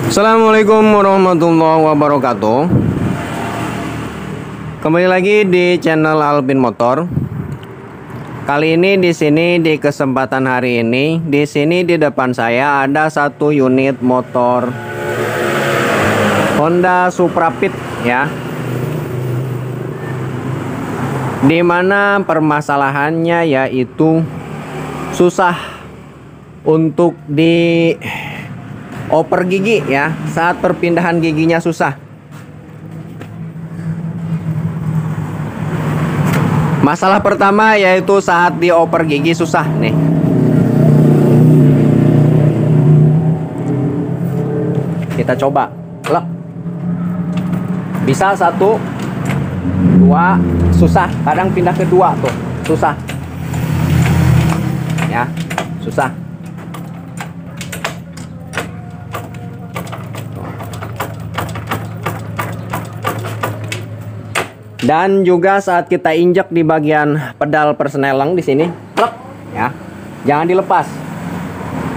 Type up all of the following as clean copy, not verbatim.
Assalamualaikum warahmatullahi wabarakatuh. Kembali lagi di channel Alpin Motor. Kali ini di sini di kesempatan hari ini di sini di depan saya ada satu unit motor Honda Supra Pit ya. Dimana permasalahannya yaitu susah untuk di oper gigi ya, saat perpindahan giginya susah. Masalah pertama yaitu saat dioper gigi susah nih. Kita coba. Lek. Bisa satu, dua, susah. Kadang pindah kedua tuh, susah. Ya, susah. Dan juga saat kita injak di bagian pedal persneleng di sini, plek, ya, jangan dilepas.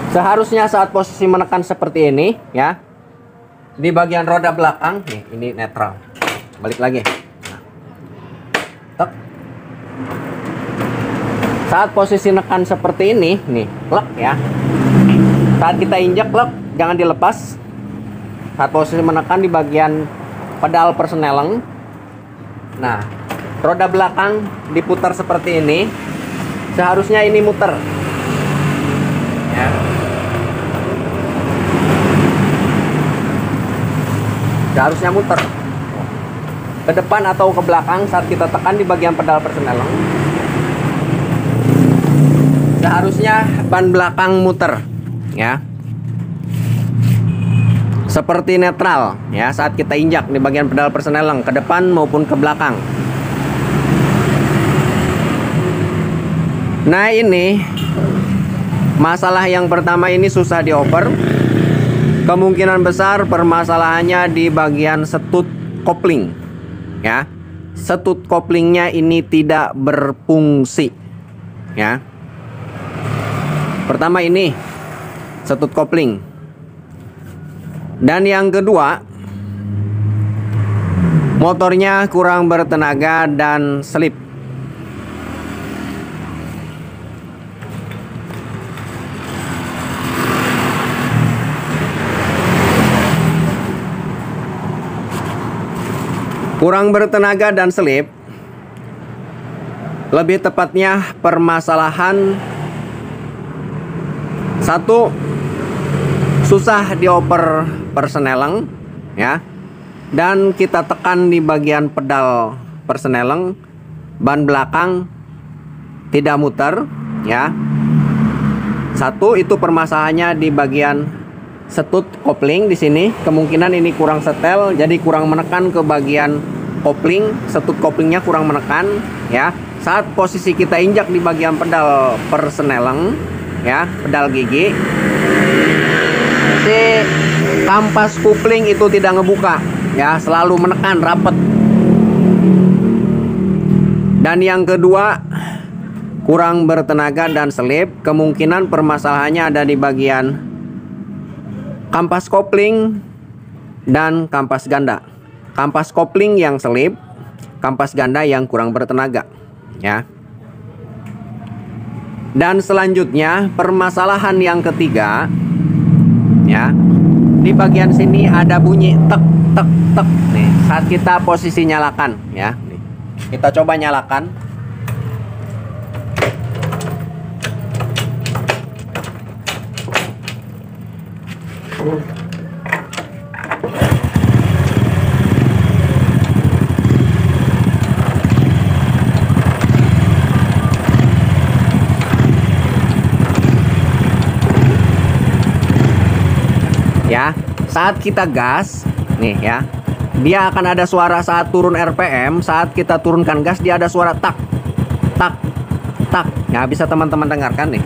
Seharusnya saat posisi menekan seperti ini, ya, di bagian roda belakang, nih, ini netral. Balik lagi. Nah, tek. Saat posisi nekan seperti ini, nih, plek, ya. Saat kita injak, plek, jangan dilepas. Saat posisi menekan di bagian pedal persneleng. Nah, roda belakang diputar seperti ini. Seharusnya ini muter ya. Seharusnya muter ke depan atau ke belakang saat kita tekan di bagian pedal persneleng. Seharusnya ban belakang muter ya. Seperti netral ya saat kita injak di bagian pedal persneleng ke depan maupun ke belakang. Nah, ini masalah yang pertama, ini susah dioper. Kemungkinan besar permasalahannya di bagian setut kopling ya. Setut koplingnya ini tidak berfungsi ya. Pertama ini setut kopling. Dan yang kedua, motornya kurang bertenaga dan selip. Kurang bertenaga dan selip. Lebih tepatnya permasalahan satu, susah dioper persneleng ya. Dan kita tekan di bagian pedal persneleng, ban belakang tidak muter ya. Satu, itu permasalahannya di bagian setut kopling di sini. Kemungkinan ini kurang setel, jadi kurang menekan ke bagian kopling, setut koplingnya kurang menekan ya. Saat posisi kita injak di bagian pedal persneleng ya, pedal gigi, si kampas kupling itu tidak ngebuka ya, selalu menekan rapet. Dan yang kedua, kurang bertenaga dan selip. Kemungkinan permasalahannya ada di bagian kampas kopling dan kampas ganda. Kampas kopling yang selip, kampas ganda yang kurang bertenaga ya. Dan selanjutnya permasalahan yang ketiga ya, di bagian sini ada bunyi tek tek tek nih saat kita posisi nyalakan ya. Nih, kita coba nyalakan. Ya, saat kita gas nih ya, dia akan ada suara saat turun RPM. Saat kita turunkan gas, dia ada suara tak tak tak ya. Bisa teman-teman dengarkan nih.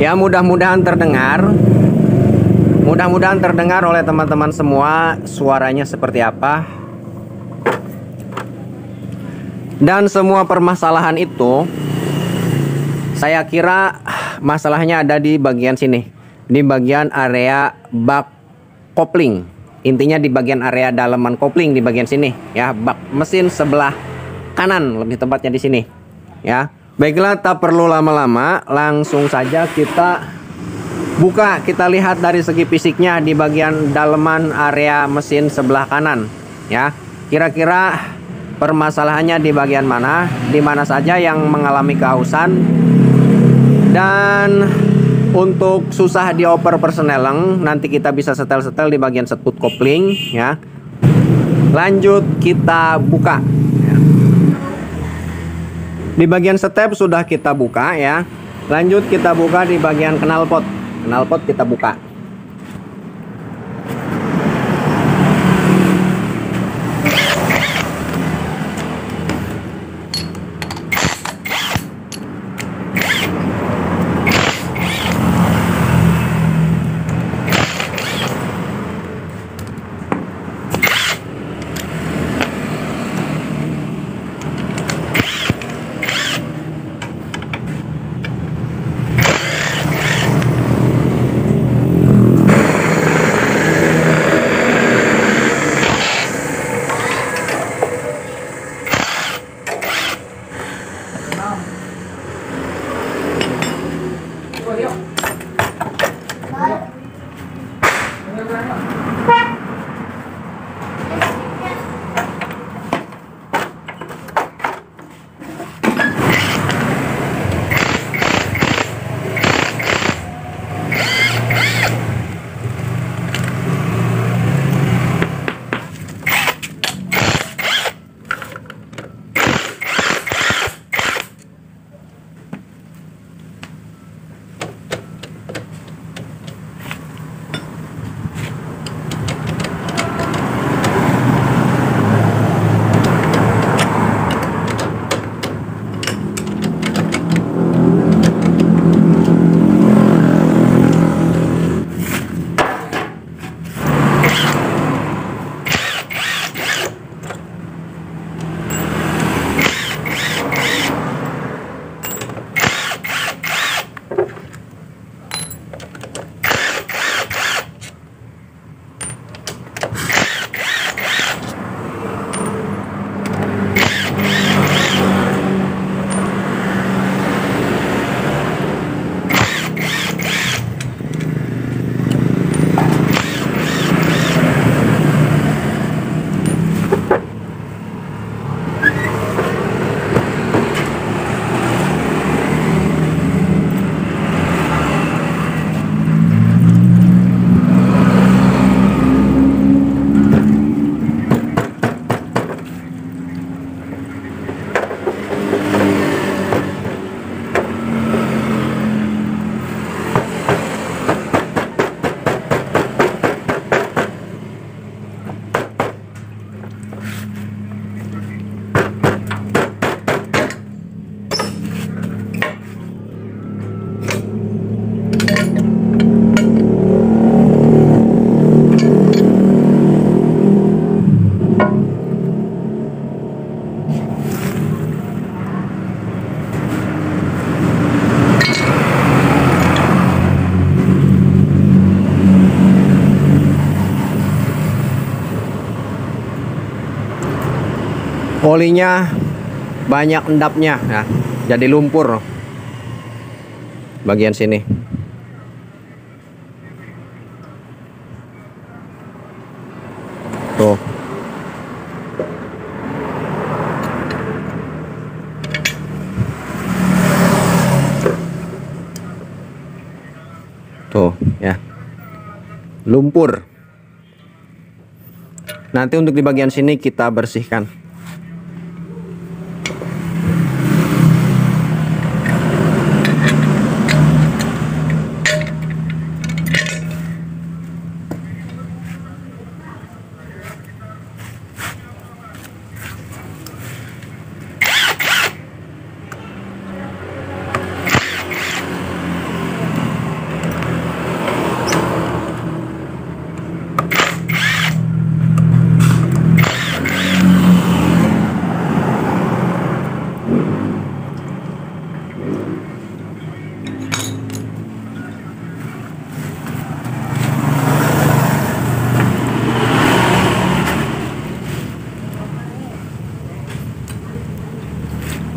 Ya, mudah-mudahan terdengar. Mudah-mudahan terdengar oleh teman-teman semua suaranya seperti apa. Dan semua permasalahan itu saya kira masalahnya ada di bagian sini, di bagian area bak kopling. Intinya di bagian area dalaman kopling di bagian sini ya, bak mesin sebelah kanan lebih tepatnya di sini ya. Baiklah, tak perlu lama-lama, langsung saja kita buka, kita lihat dari segi fisiknya di bagian dalaman area mesin sebelah kanan ya. Kira-kira permasalahannya di bagian mana, di mana saja yang mengalami kehausan. Dan untuk susah dioper persneleng, nanti kita bisa setel-setel di bagian setut kopling ya. Lanjut kita buka ya. Di bagian step sudah kita buka ya. Lanjut kita buka di bagian knalpot. Knalpot kita buka. Olinya banyak endapnya ya, jadi lumpur bagian sini. Tuh. Tuh ya. Lumpur. Nanti untuk di bagian sini kita bersihkan.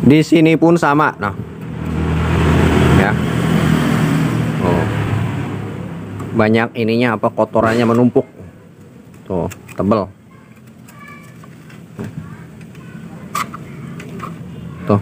Di sini pun sama, nah, ya. Oh, banyak ininya apa kotorannya menumpuk, tuh tebel, tuh.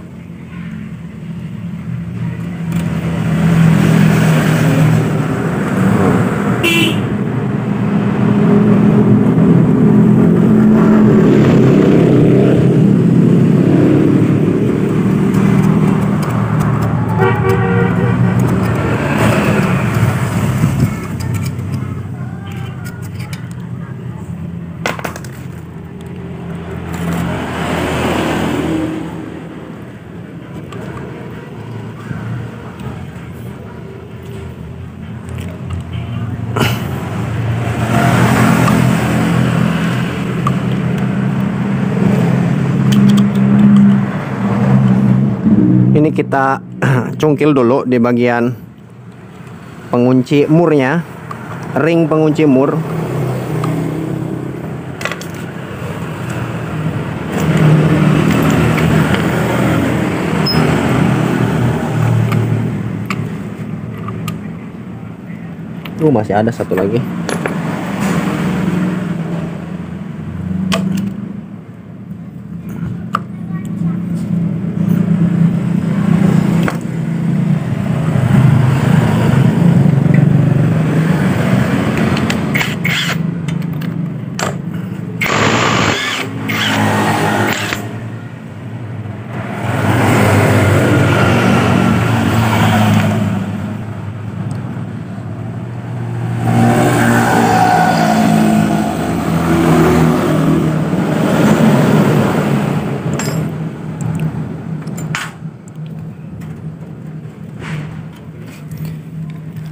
Ini kita cungkil dulu di bagian pengunci murnya, ring pengunci mur. Masih ada satu lagi.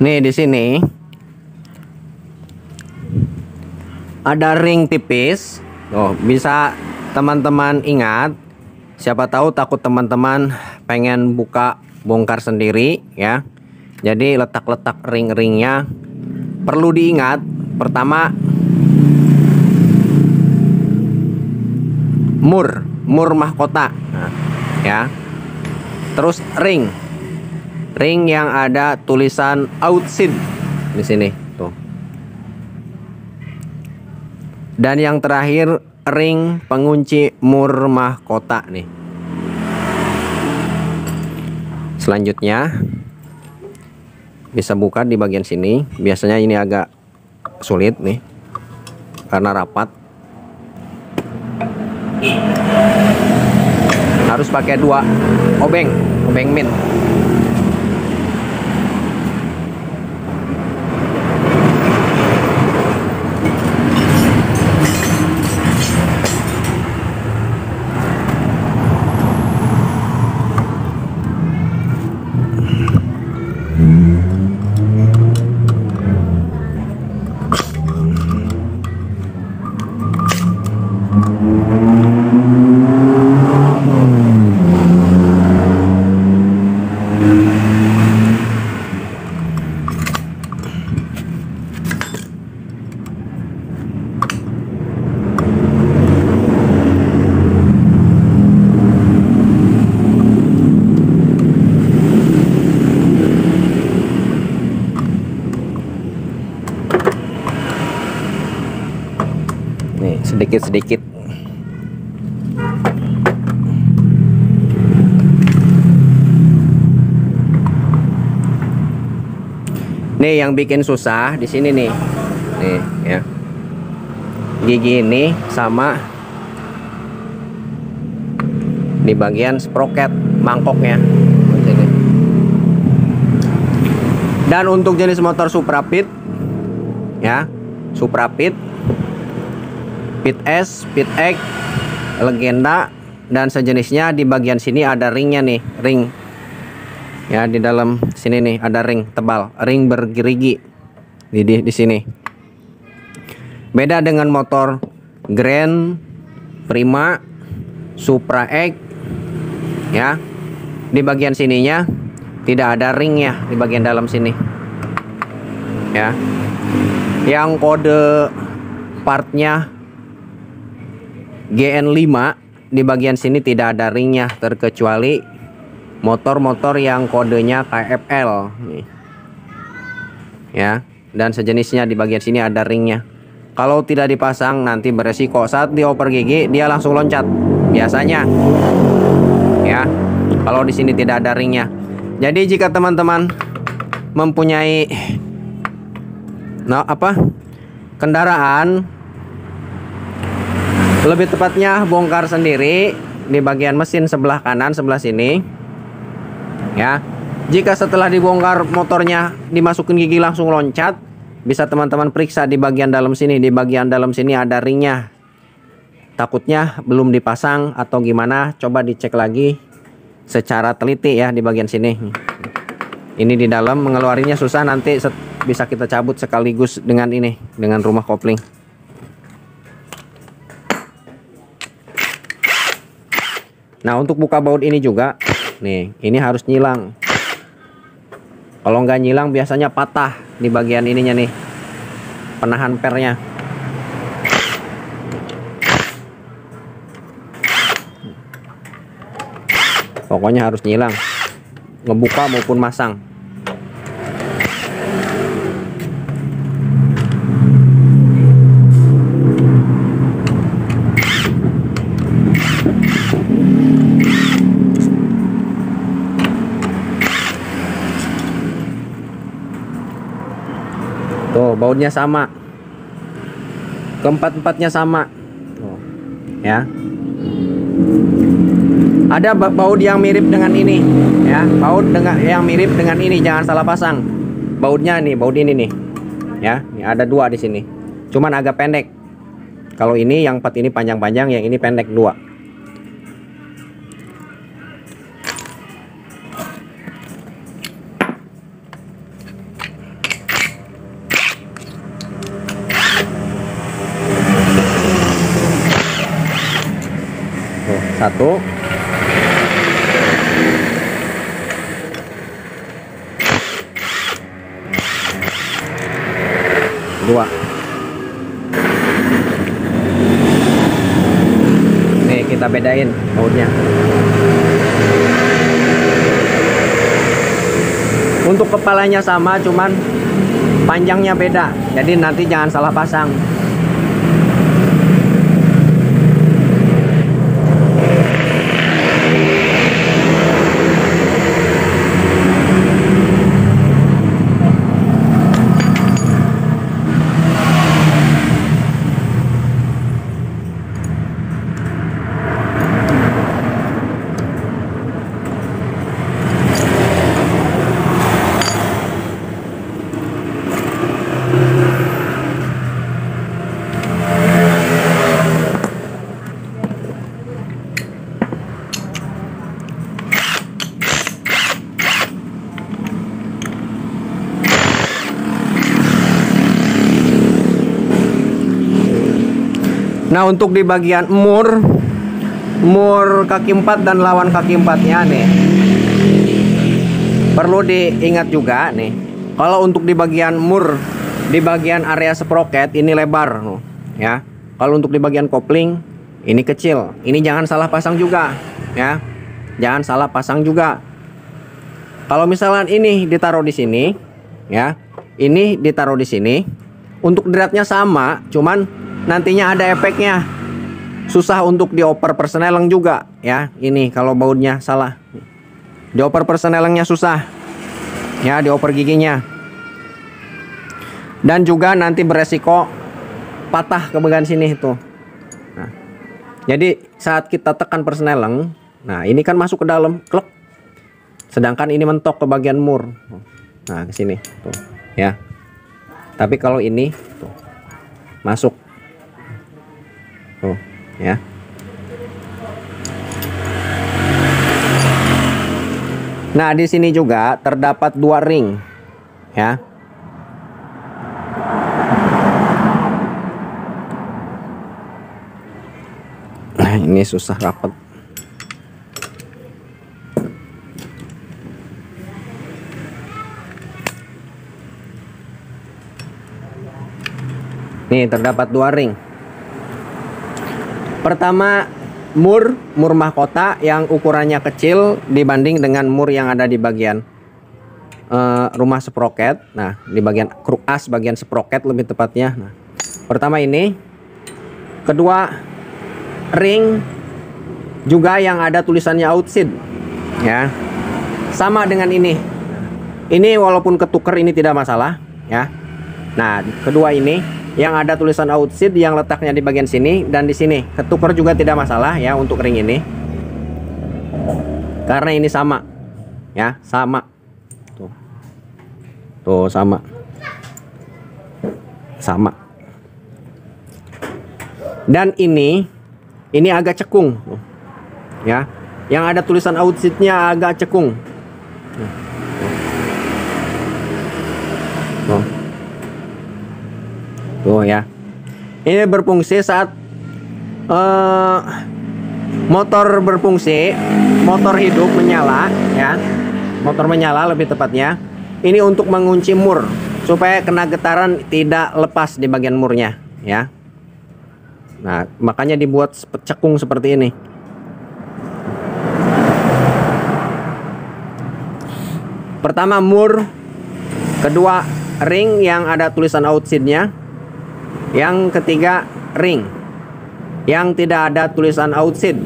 Nih di sini ada ring tipis. Oh, bisa teman-teman ingat. Siapa tahu takut teman-teman pengen buka bongkar sendiri ya. Jadi letak-letak ring-ringnya perlu diingat. Pertama, mur mahkota. Nah, ya. Terus ring yang ada tulisan outside di sini tuh. Dan yang terakhir ring pengunci mur mahkota nih. Selanjutnya bisa buka di bagian sini. Biasanya ini agak sulit nih karena rapat. Harus pakai 2 obeng min. Sedikit-sedikit. Nih yang bikin susah di sini nih. Nih ya. Gigi ini sama di bagian sproket mangkoknya. Sini. Dan untuk jenis motor Suprapit ya, Suprapit, Pit S, Pit X, Legenda dan sejenisnya, di bagian sini ada ringnya nih, ring. Ya, di dalam sini nih ada ring tebal, ring bergerigi di sini. Beda dengan motor Grand, Prima, Supra X ya. Di bagian sininya tidak ada ringnya di bagian dalam sini. Ya. Yang kode partnya GN5 di bagian sini tidak ada ringnya terkecuali motor-motor yang kodenya KFL nih. Ya, dan sejenisnya di bagian sini ada ringnya. Kalau tidak dipasang nanti beresiko saat dioper gigi dia langsung loncat. Biasanya. Ya. Kalau di sini tidak ada ringnya. Jadi jika teman-teman mempunyai kendaraan, lebih tepatnya bongkar sendiri di bagian mesin sebelah kanan sebelah sini. Ya. Jika setelah dibongkar motornya dimasukin gigi langsung loncat, bisa teman-teman periksa di bagian dalam sini. Di bagian dalam sini ada ringnya. Takutnya belum dipasang atau gimana, coba dicek lagi secara teliti ya di bagian sini. Ini di dalam mengeluarinya susah, nanti bisa kita cabut sekaligus dengan ini, dengan rumah kopling. Nah, untuk buka baut ini juga nih, ini harus nyilang. Kalau nggak nyilang biasanya patah di bagian ininya nih, penahan pernya. Pokoknya harus nyilang, ngebuka maupun masang. Tuh, bautnya sama. Keempat-empatnya sama. Tuh, ya. Ada baut yang mirip dengan ini, ya. Baut yang mirip dengan ini, jangan salah pasang. Bautnya nih, baut ini nih. Ya, ini ada dua di sini. Cuman agak pendek. Kalau ini yang 4 ini panjang-panjang, yang ini pendek 2. Satu, dua. Nih kita bedain bautnya. Untuk kepalanya sama, cuman panjangnya beda. Jadi nanti jangan salah pasang. Nah, untuk di bagian mur kaki 4 dan lawan kaki 4-nya nih, perlu diingat juga nih, kalau untuk di bagian mur, di bagian area sprocket ini lebar, ya. Kalau untuk di bagian kopling ini kecil. Ini jangan salah pasang juga, ya. Jangan salah pasang juga. Kalau misalnya ini ditaruh di sini, ya, ini ditaruh di sini, untuk dratnya sama, cuman nantinya ada efeknya, susah untuk dioper persneleng juga, ya. Ini kalau bautnya salah, dioper persnelengnya susah, ya, dioper giginya, dan juga nanti beresiko patah ke bagian sini itu. Nah, jadi saat kita tekan persneleng, nah ini kan masuk ke dalam, klek, sedangkan ini mentok ke bagian mur, nah ke sini, tuh, ya. Tapi kalau ini tuh masuk. Tuh, ya. Nah, di sini juga terdapat 2 ring, ya. Nah, ini susah rapat. Nih, terdapat 2 ring. Pertama, mur mahkota yang ukurannya kecil dibanding dengan mur yang ada di bagian rumah sprocket. Nah, di bagian kruk as, bagian sprocket lebih tepatnya. Nah, pertama ini, kedua ring juga yang ada tulisannya outside, ya, sama dengan ini. Ini walaupun ketuker ini tidak masalah, ya. Nah, kedua ini yang ada tulisan outside yang letaknya di bagian sini dan di sini ketuker juga tidak masalah, ya, untuk ring ini, karena ini sama, ya, sama. Tuh sama, sama. Dan ini agak cekung, ya. Yang ada tulisan outside-nya agak cekung. Tuh ya. Ini berfungsi saat motor berfungsi, motor hidup menyala, ya. Motor menyala lebih tepatnya. Ini untuk mengunci mur supaya kena getaran tidak lepas di bagian murnya, ya. Nah, makanya dibuat cekung seperti ini. Pertama mur, kedua ring yang ada tulisan outside-nya, yang ketiga ring yang tidak ada tulisan outside,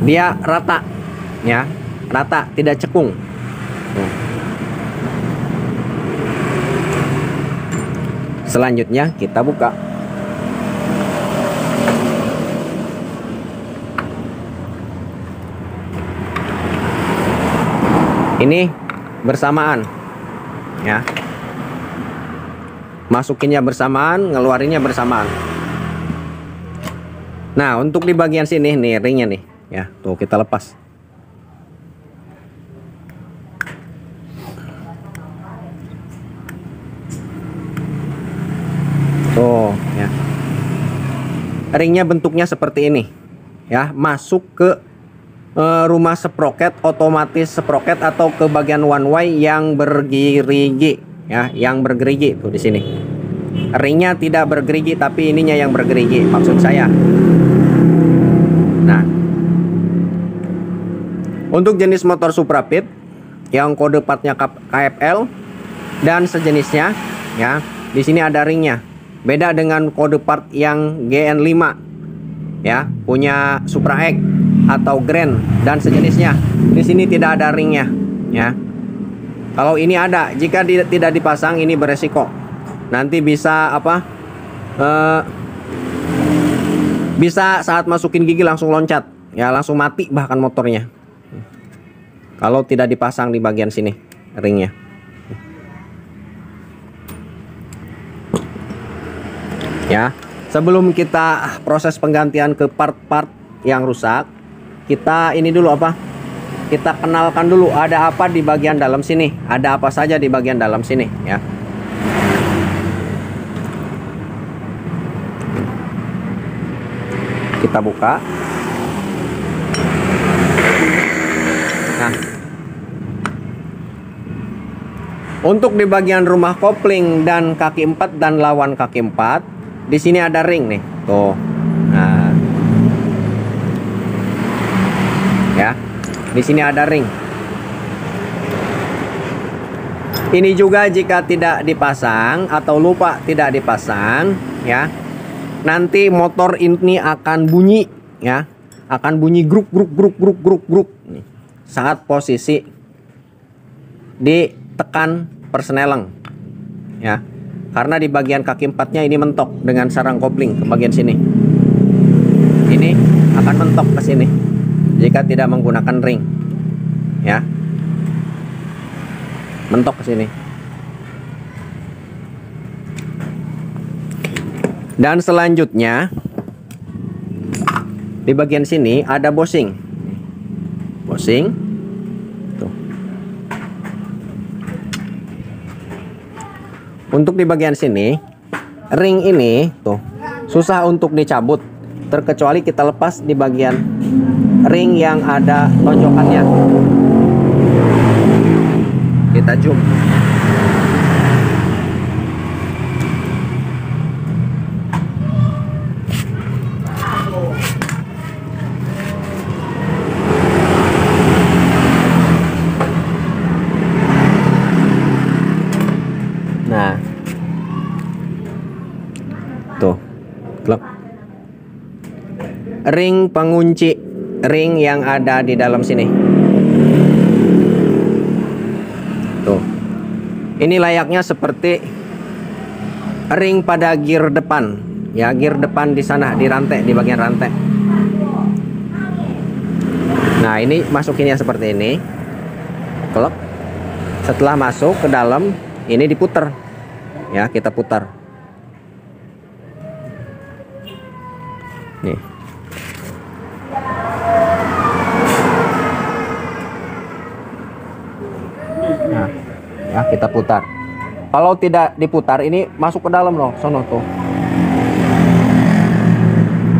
dia rata, ya, rata, tidak cekung. Selanjutnya kita buka. Ini bersamaan, ya. Masukinnya bersamaan, ngeluarinnya bersamaan. Nah, untuk di bagian sini nih ringnya nih, ya. Tuh kita lepas. Tuh, ya. Ringnya bentuknya seperti ini, ya. Masuk ke rumah sprocket, otomatis sprocket atau ke bagian one way yang bergerigi, ya, yang bergerigi tuh di sini. Ringnya tidak bergerigi tapi ininya yang bergerigi, maksud saya. Nah, untuk jenis motor Suprapit yang kode partnya KFL dan sejenisnya, ya, di sini ada ringnya. Beda dengan kode part yang GN5, ya, punya Supra X atau Grand dan sejenisnya. Di sini tidak ada ringnya, ya. Kalau ini ada, jika tidak dipasang ini beresiko. Nanti bisa apa? Bisa saat masukin gigi langsung loncat, ya, langsung mati bahkan motornya. Kalau tidak dipasang di bagian sini ringnya. Ya, sebelum kita proses penggantian ke part-part yang rusak, kita ini dulu apa? Kita kenalkan dulu ada apa di bagian dalam sini. Ada apa saja di bagian dalam sini, ya. Kita buka. Nah, untuk di bagian rumah kopling dan kaki 4 dan lawan kaki 4, di sini ada ring nih, tuh. Nah, ya, di sini ada ring. Ini juga jika tidak dipasang atau lupa tidak dipasang, ya, nanti motor ini akan bunyi, ya, akan bunyi gruk gruk gruk gruk gruk gruk saat posisi ditekan persneleng, ya, karena di bagian kaki 4-nya ini mentok dengan sarang kopling ke bagian sini. Ini akan mentok ke sini jika tidak menggunakan ring, ya, mentok ke sini. Dan selanjutnya di bagian sini ada bosing, bosing, tuh. Untuk di bagian sini ring ini tuh susah untuk dicabut, terkecuali kita lepas di bagian ring yang ada tonjokannya. Kita zoom. ring pengunci, ring yang ada di dalam sini. Tuh. Ini layaknya seperti ring pada gear depan. Ya, gear depan di sana, di rantai, di bagian rantai. Nah, ini masukinnya seperti ini. Klek. Setelah masuk ke dalam, ini diputar. Ya, kita putar. Nih. Nah, ya kita putar. Kalau tidak diputar, ini masuk ke dalam loh, sono tuh.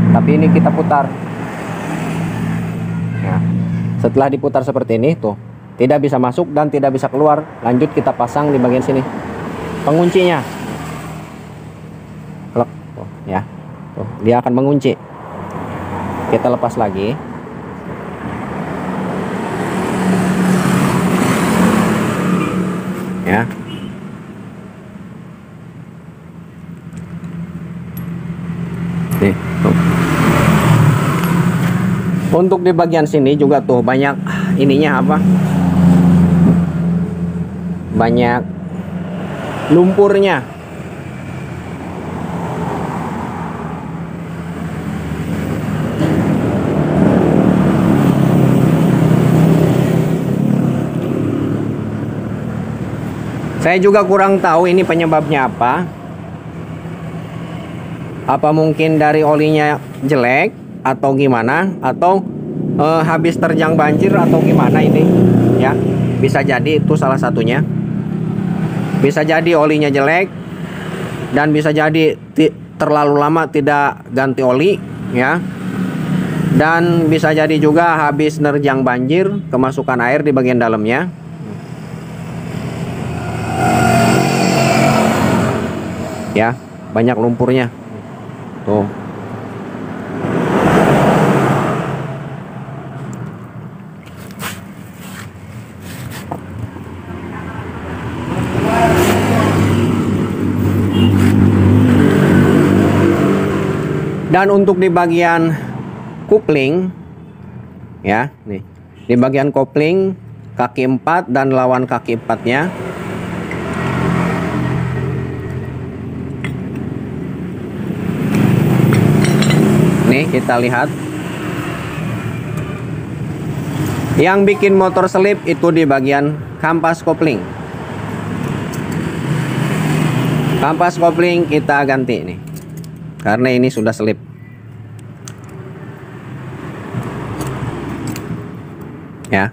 Tapi ini kita putar. Nah, setelah diputar seperti ini tuh, tidak bisa masuk dan tidak bisa keluar. Lanjut kita pasang di bagian sini penguncinya. Klek, tuh, ya. Tuh, dia akan mengunci. Kita lepas lagi. Ya. Nih, tuh. Untuk di bagian sini juga tuh banyak ininya apa? Banyak lumpurnya. Saya juga kurang tahu ini penyebabnya apa. Apa mungkin dari olinya jelek atau gimana, atau habis terjang banjir atau gimana ini ya. Bisa jadi itu salah satunya. Bisa jadi olinya jelek, dan bisa jadi terlalu lama tidak ganti oli ya. Dan bisa jadi juga habis nerjang banjir, kemasukan air di bagian dalamnya. Ya, banyak lumpurnya. Tuh. Dan untuk di bagian kopling ya, nih. Di bagian kopling kaki 4 dan lawan kaki 4-nya. Nih, kita lihat. Yang bikin motor selip itu di bagian kampas kopling. Kampas kopling kita ganti nih, karena ini sudah selip. Ya.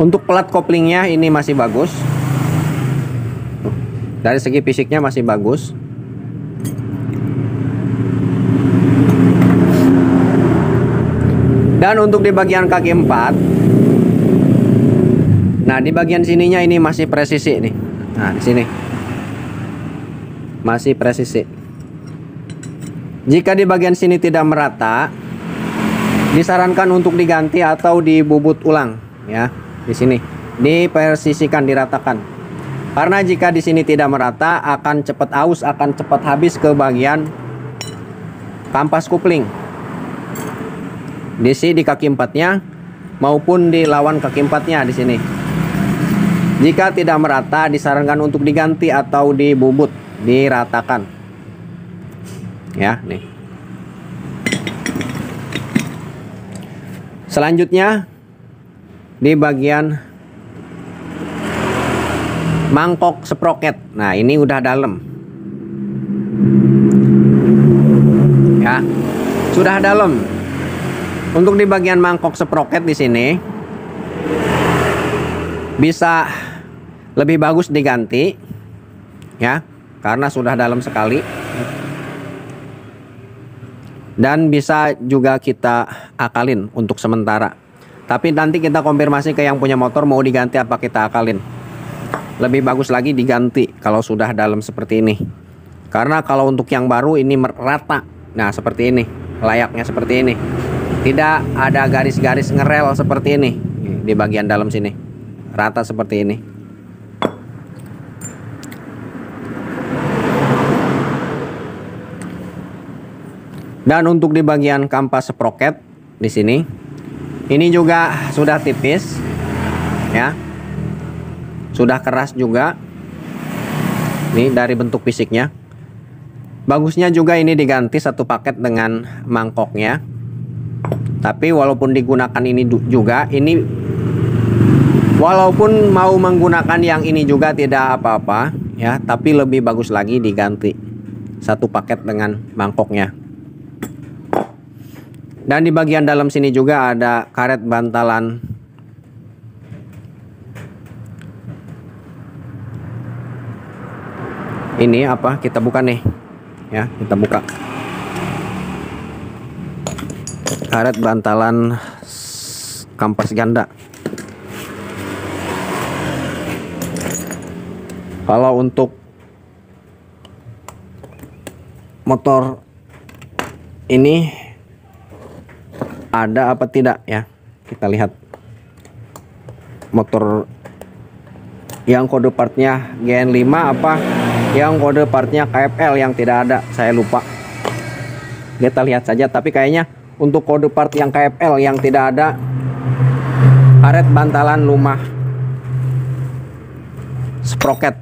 Untuk plat koplingnya ini masih bagus. Dari segi fisiknya masih bagus. Dan untuk di bagian kaki 4, nah di bagian sininya ini masih presisi nih. Nah di sini masih presisi. Jika di bagian sini tidak merata, disarankan untuk diganti atau dibubut ulang ya. Di sini dipresisikan, diratakan. Karena jika di sini tidak merata, akan cepat aus, akan cepat habis ke bagian kampas kopling. Di sini di kaki 4-nya maupun di lawan kaki 4-nya di sini. Jika tidak merata, disarankan untuk diganti atau dibubut, diratakan. Ya, nih. Selanjutnya di bagian mangkok sproket. Nah, ini udah dalam. Ya. Sudah dalam. Untuk di bagian mangkok sproket di sini bisa lebih bagus diganti ya, karena sudah dalam sekali. Dan bisa juga kita akalin untuk sementara. Tapi nanti kita konfirmasi ke yang punya motor mau diganti apa kita akalin. Lebih bagus lagi diganti kalau sudah dalam seperti ini. Karena kalau untuk yang baru ini rata. Nah, seperti ini. Layaknya seperti ini. Tidak ada garis-garis ngerel seperti ini di bagian dalam sini. Rata seperti ini. Dan untuk di bagian kampas sprocket di sini, ini juga sudah tipis, ya, sudah keras juga. Ini dari bentuk fisiknya. Bagusnya juga ini diganti satu paket dengan mangkoknya. Tapi walaupun digunakan ini juga, ini walaupun mau menggunakan yang ini juga tidak apa-apa, ya, tapi lebih bagus lagi diganti satu paket dengan mangkoknya. Dan di bagian dalam sini juga ada karet bantalan ini apa, kita buka nih, ya, kita buka karet bantalan kampas ganda. Kalau untuk motor ini ada apa tidak, ya, kita lihat. Motor yang kode partnya GN5 apa yang kode partnya KFL yang tidak ada, saya lupa. Kita lihat saja, tapi kayaknya untuk kode part yang KFL yang tidak ada karet bantalan lumah sprocket,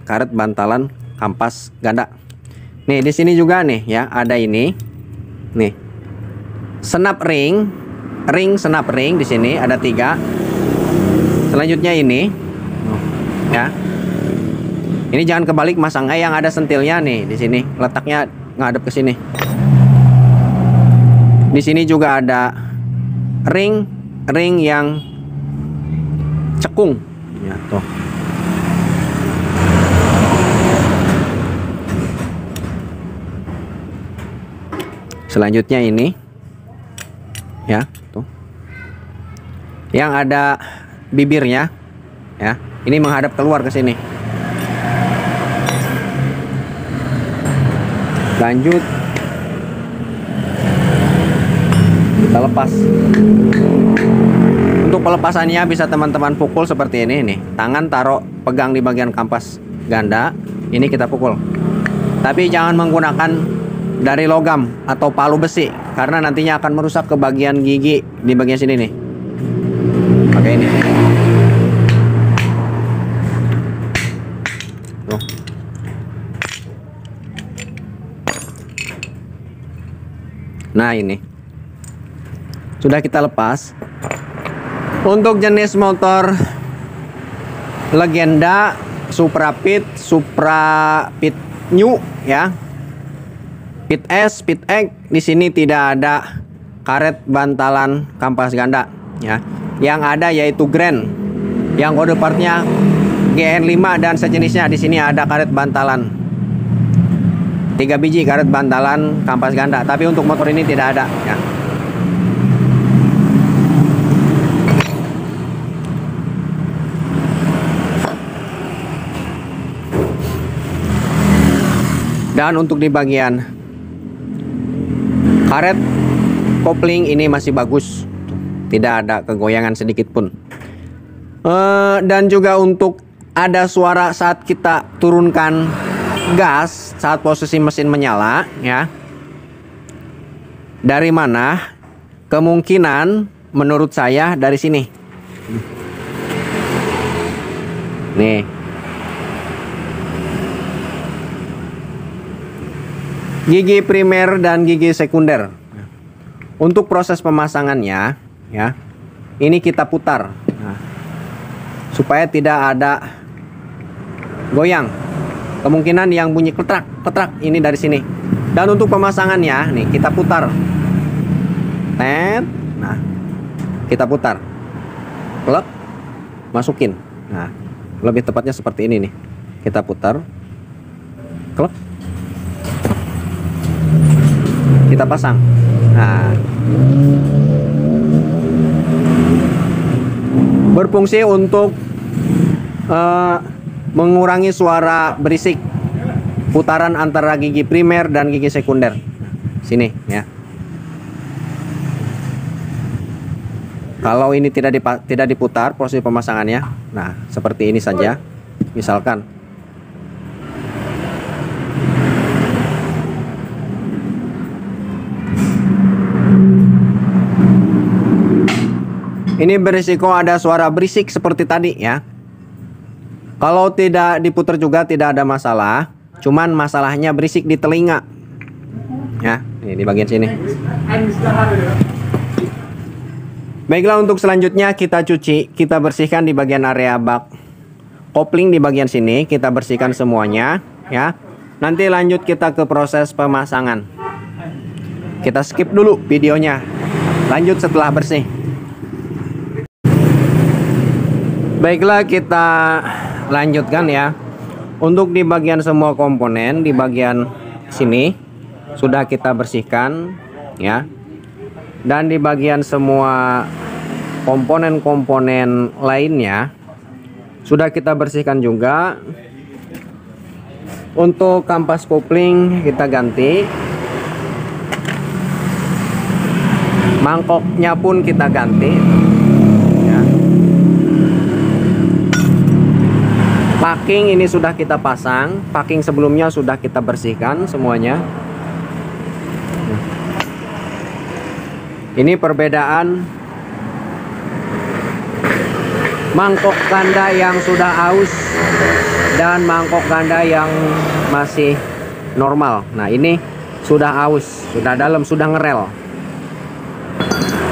karet bantalan kampas ganda. Nih di sini juga nih, ya, ada ini nih, snap ring snap ring di sini ada 3. Selanjutnya ini, ya, ini jangan kebalik masangnya, yang ada sentilnya nih di sini, letaknya ngadep ke sini. Di sini juga ada ring yang cekung, ya, tuh. Selanjutnya ini, ya, tuh, yang ada bibirnya, ya, ini menghadap keluar ke sini. Lanjut, kita lepas. Untuk pelepasannya bisa teman-teman pukul seperti ini nih, tangan taruh pegang di bagian kampas ganda, ini kita pukul. Tapi jangan menggunakan dari logam atau palu besi, karena nantinya akan merusak ke bagian gigi di bagian sini nih. Pakai ini. Tuh. Nah ini sudah kita lepas. Untuk jenis motor Legenda, Supra Pit New, ya, Pit S, Pit X, di sini tidak ada karet bantalan kampas ganda, ya. Yang ada yaitu Grand, yang kode partnya GN5 dan sejenisnya. Di sini ada karet bantalan 3 biji karet bantalan kampas ganda, tapi untuk motor ini tidak ada, ya. Dan untuk di bagian karet kopling ini masih bagus, tidak ada kegoyangan sedikit pun. Dan juga untuk ada suara saat kita turunkan gas saat posisi mesin menyala, ya. Dari mana? Kemungkinan menurut saya dari sini. Nih. Gigi primer dan gigi sekunder. Untuk proses pemasangannya, ya, ini kita putar, nah, supaya tidak ada goyang. Kemungkinan yang bunyi ketrak ini dari sini. Dan untuk pemasangannya, nih, kita putar. Nah, kita putar. Plek, masukin. Nah, lebih tepatnya seperti ini nih. Kita putar. Klek. Kita pasang. Nah, berfungsi untuk mengurangi suara berisik putaran antara gigi primer dan gigi sekunder. Sini, ya. Kalau ini tidak diputar proses pemasangannya, nah seperti ini saja. Misalkan Ini berisiko ada suara berisik seperti tadi ya. Kalau tidak diputar juga tidak ada masalah, cuman masalahnya berisik di telinga. Ya, ini di bagian sini. Baiklah, untuk selanjutnya kita cuci, kita bersihkan di bagian area bak kopling di bagian sini, kita bersihkan semuanya ya. Nanti lanjut kita ke proses pemasangan. Kita skip dulu videonya. Lanjut setelah bersih. Baiklah, kita lanjutkan ya. Untuk di bagian semua komponen di bagian sini sudah kita bersihkan ya. Dan di bagian semua komponen-komponen lainnya sudah kita bersihkan juga. Untuk kampas kopling kita ganti, mangkoknya pun kita ganti ya. Packing ini sudah kita pasang, packing sebelumnya sudah kita bersihkan semuanya. Ini perbedaan mangkok ganda yang sudah aus dan mangkok ganda yang masih normal. Nah, ini sudah aus, sudah dalam, sudah ngerel.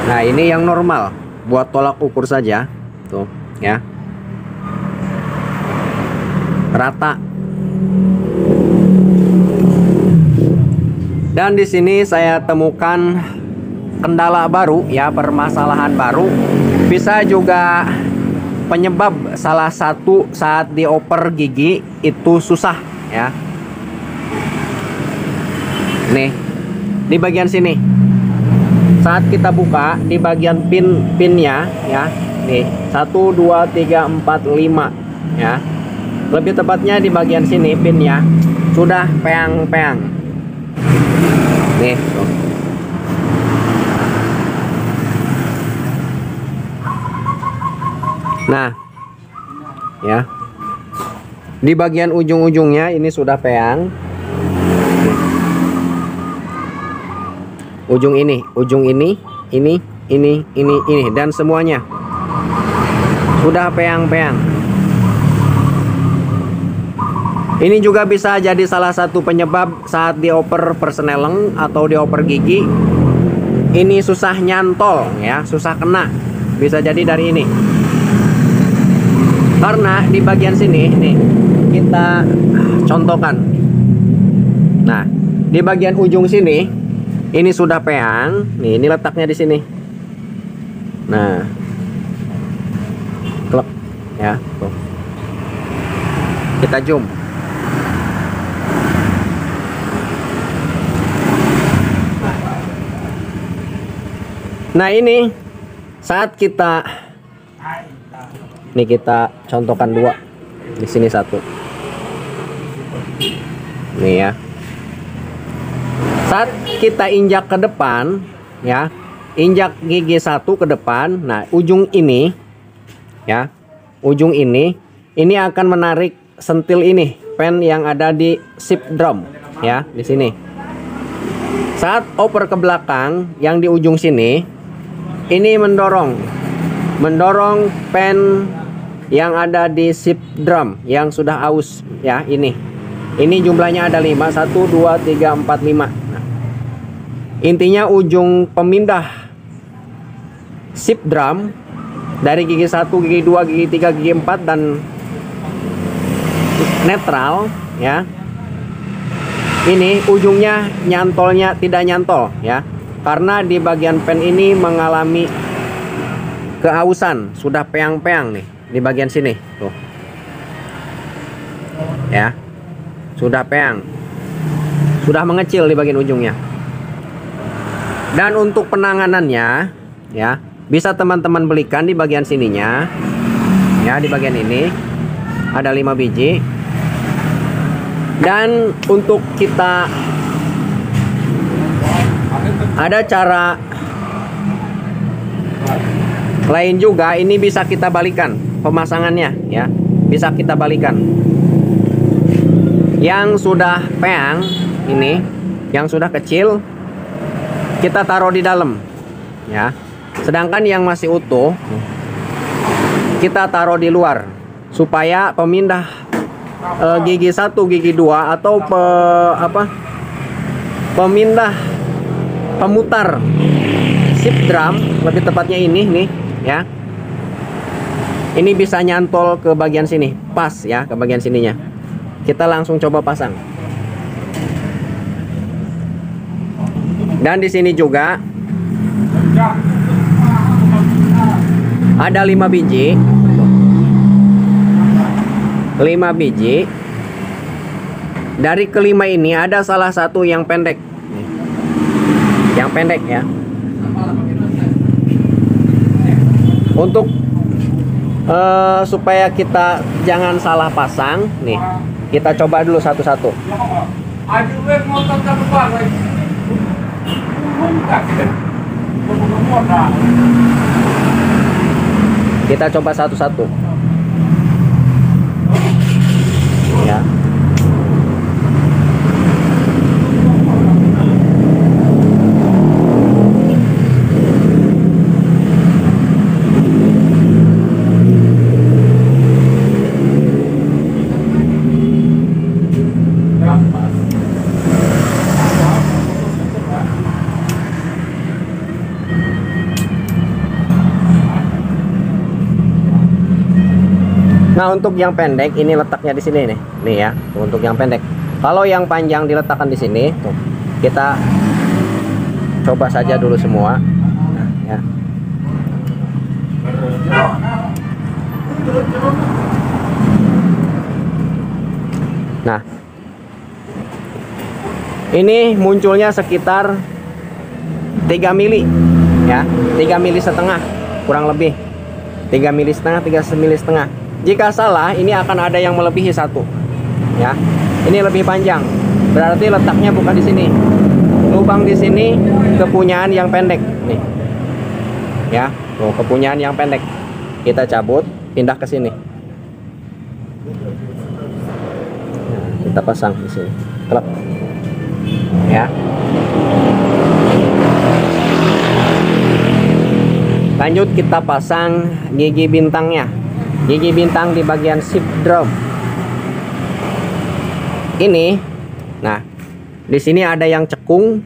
Nah, ini yang normal, buat tolak ukur saja. Tuh, ya. Rata. Dan di sini saya temukan kendala baru ya, permasalahan baru. Bisa juga penyebab salah satu saat dioper gigi itu susah ya. Nih, di bagian sini. Saat kita buka di bagian pinnya ya. Nih, 1 2 3 4 5 ya. Lebih tepatnya di bagian sini pinnya sudah peang-peang. Nih, tuh. Nah, ya, di bagian ujung-ujungnya ini sudah peang. Ujung ini, ini, dan semuanya sudah peang-peang. Ini juga bisa jadi salah satu penyebab saat dioper persneleng atau dioper gigi. Ini susah nyantol ya, susah kena. Bisa jadi dari ini. Karena di bagian sini nih kita contohkan. Nah, di bagian ujung sini ini sudah peang. Nih, ini letaknya di sini. Nah, klep ya, tuh. Kita zoom. Nah, ini saat kita kita contohkan dua, di sini satu, nih ya. Saat kita injak ke depan, ya, injak gigi satu ke depan, nah ujung ini, ya, ujung ini akan menarik sentil ini, pen yang ada di sip drum, ya, di sini. Saat oper ke belakang, yang di ujung sini, ini mendorong pen yang ada di sip drum yang sudah aus ya. Ini jumlahnya ada 5, 1 2 3 4 5. Nah, intinya ujung pemindah sip drum dari gigi 1, gigi 2, gigi 3, gigi 4 dan netral ya. Ini ujungnya nyantolnya tidak nyantol ya, karena di bagian pen ini mengalami keausan, sudah peang-peang nih di bagian sini tuh ya, sudah peang, sudah mengecil di bagian ujungnya. Dan untuk penanganannya ya, bisa teman-teman belikan di bagian sininya ya, di bagian ini ada 5 biji. Dan untuk kita ada cara lain juga, ini bisa kita balikan pemasangannya ya, bisa kita balikan. Yang sudah peang ini, yang sudah kecil kita taruh di dalam ya. Sedangkan yang masih utuh kita taruh di luar supaya pemindah gigi 1, gigi 2 atau pemindah pemutar sip drum, lebih tepatnya ini nih ya. Ini bisa nyantol ke bagian sini, pas ya ke bagian sininya. Kita langsung coba pasang. Dan di sini juga ada 5 biji. 5 biji. Dari kelima ini ada salah satu yang pendek. Yang pendek ya. Untuk supaya kita jangan salah pasang nih, kita coba dulu satu-satu. Kita coba satu-satu ya. Nah, untuk yang pendek ini letaknya di sini nih ya. Untuk yang pendek. Kalau yang panjang diletakkan di sini, tuh. Kita coba saja dulu semua. Nah, ya. Nah, ini munculnya sekitar 3 mili ya, 3 mili setengah kurang lebih, 3 mili setengah, 3 mili setengah. Jika salah, ini akan ada yang melebihi 1 ya. Ini lebih panjang, berarti letaknya bukan di sini. Lubang di sini kepunyaan yang pendek nih ya. Tuh, kepunyaan yang pendek. Kita cabut, pindah ke sini. Nah, kita pasang di sini. Klep ya. Lanjut kita pasang gigi bintangnya. Gigi bintang di bagian sip drum. Ini, nah, di sini ada yang cekung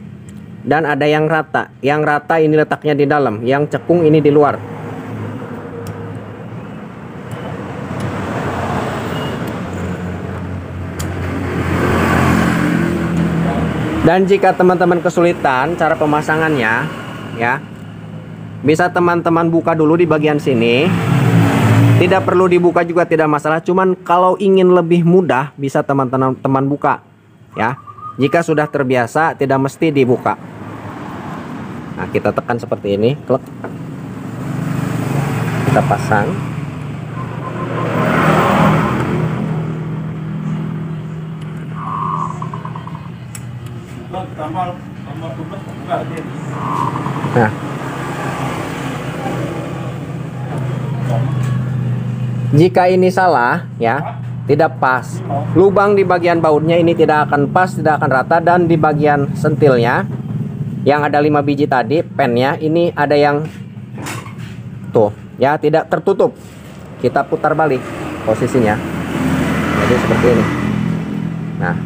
dan ada yang rata. Yang rata ini letaknya di dalam, yang cekung ini di luar. Dan jika teman-teman kesulitan cara pemasangannya, ya, bisa teman-teman buka dulu di bagian sini. Tidak perlu dibuka juga tidak masalah, cuman kalau ingin lebih mudah bisa teman-teman buka ya. Jika sudah terbiasa tidak mesti dibuka. Nah, kita tekan seperti ini, klik. Kita pasang. Nah, jika ini salah ya, tidak pas, lubang di bagian bautnya ini tidak akan pas, tidak akan rata, dan di bagian sentilnya yang ada 5 biji tadi, pennya ini ada yang tuh ya, tidak tertutup. Kita putar balik posisinya. Jadi seperti ini. Nah,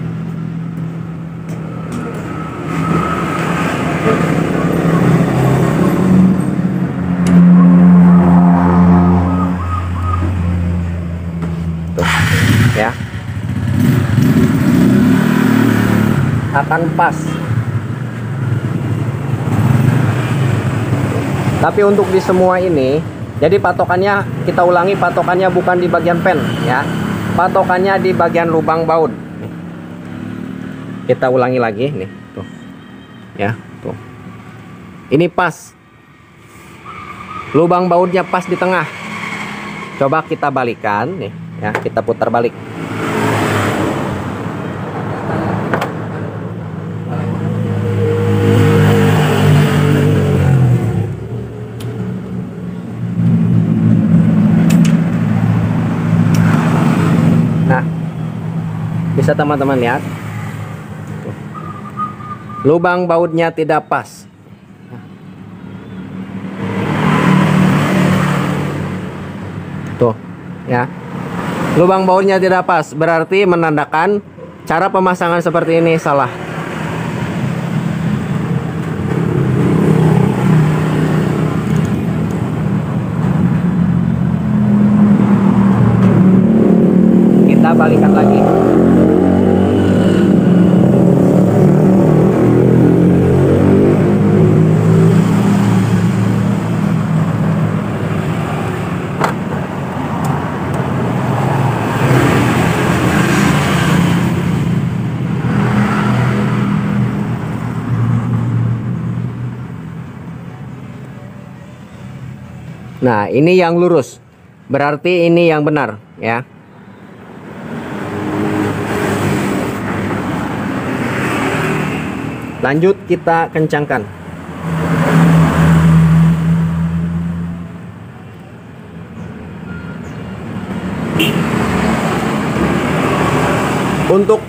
ya, akan pas. Tapi untuk di semua ini, jadi patokannya kita ulangi, patokannya bukan di bagian pen ya, patokannya di bagian lubang baut. Kita ulangi lagi nih, tuh ya, tuh ini pas, lubang bautnya pas di tengah. Coba kita balikan nih ya, kita putar balik. Nah, bisa teman-teman lihat, lubang bautnya tidak pas. Tuh, ya. Lubang bautnya tidak pas, berarti menandakan cara pemasangan seperti ini salah. Kita balikan lagi. Nah, ini yang lurus. Berarti ini yang benar, ya. Lanjut kita kencangkan. Untuk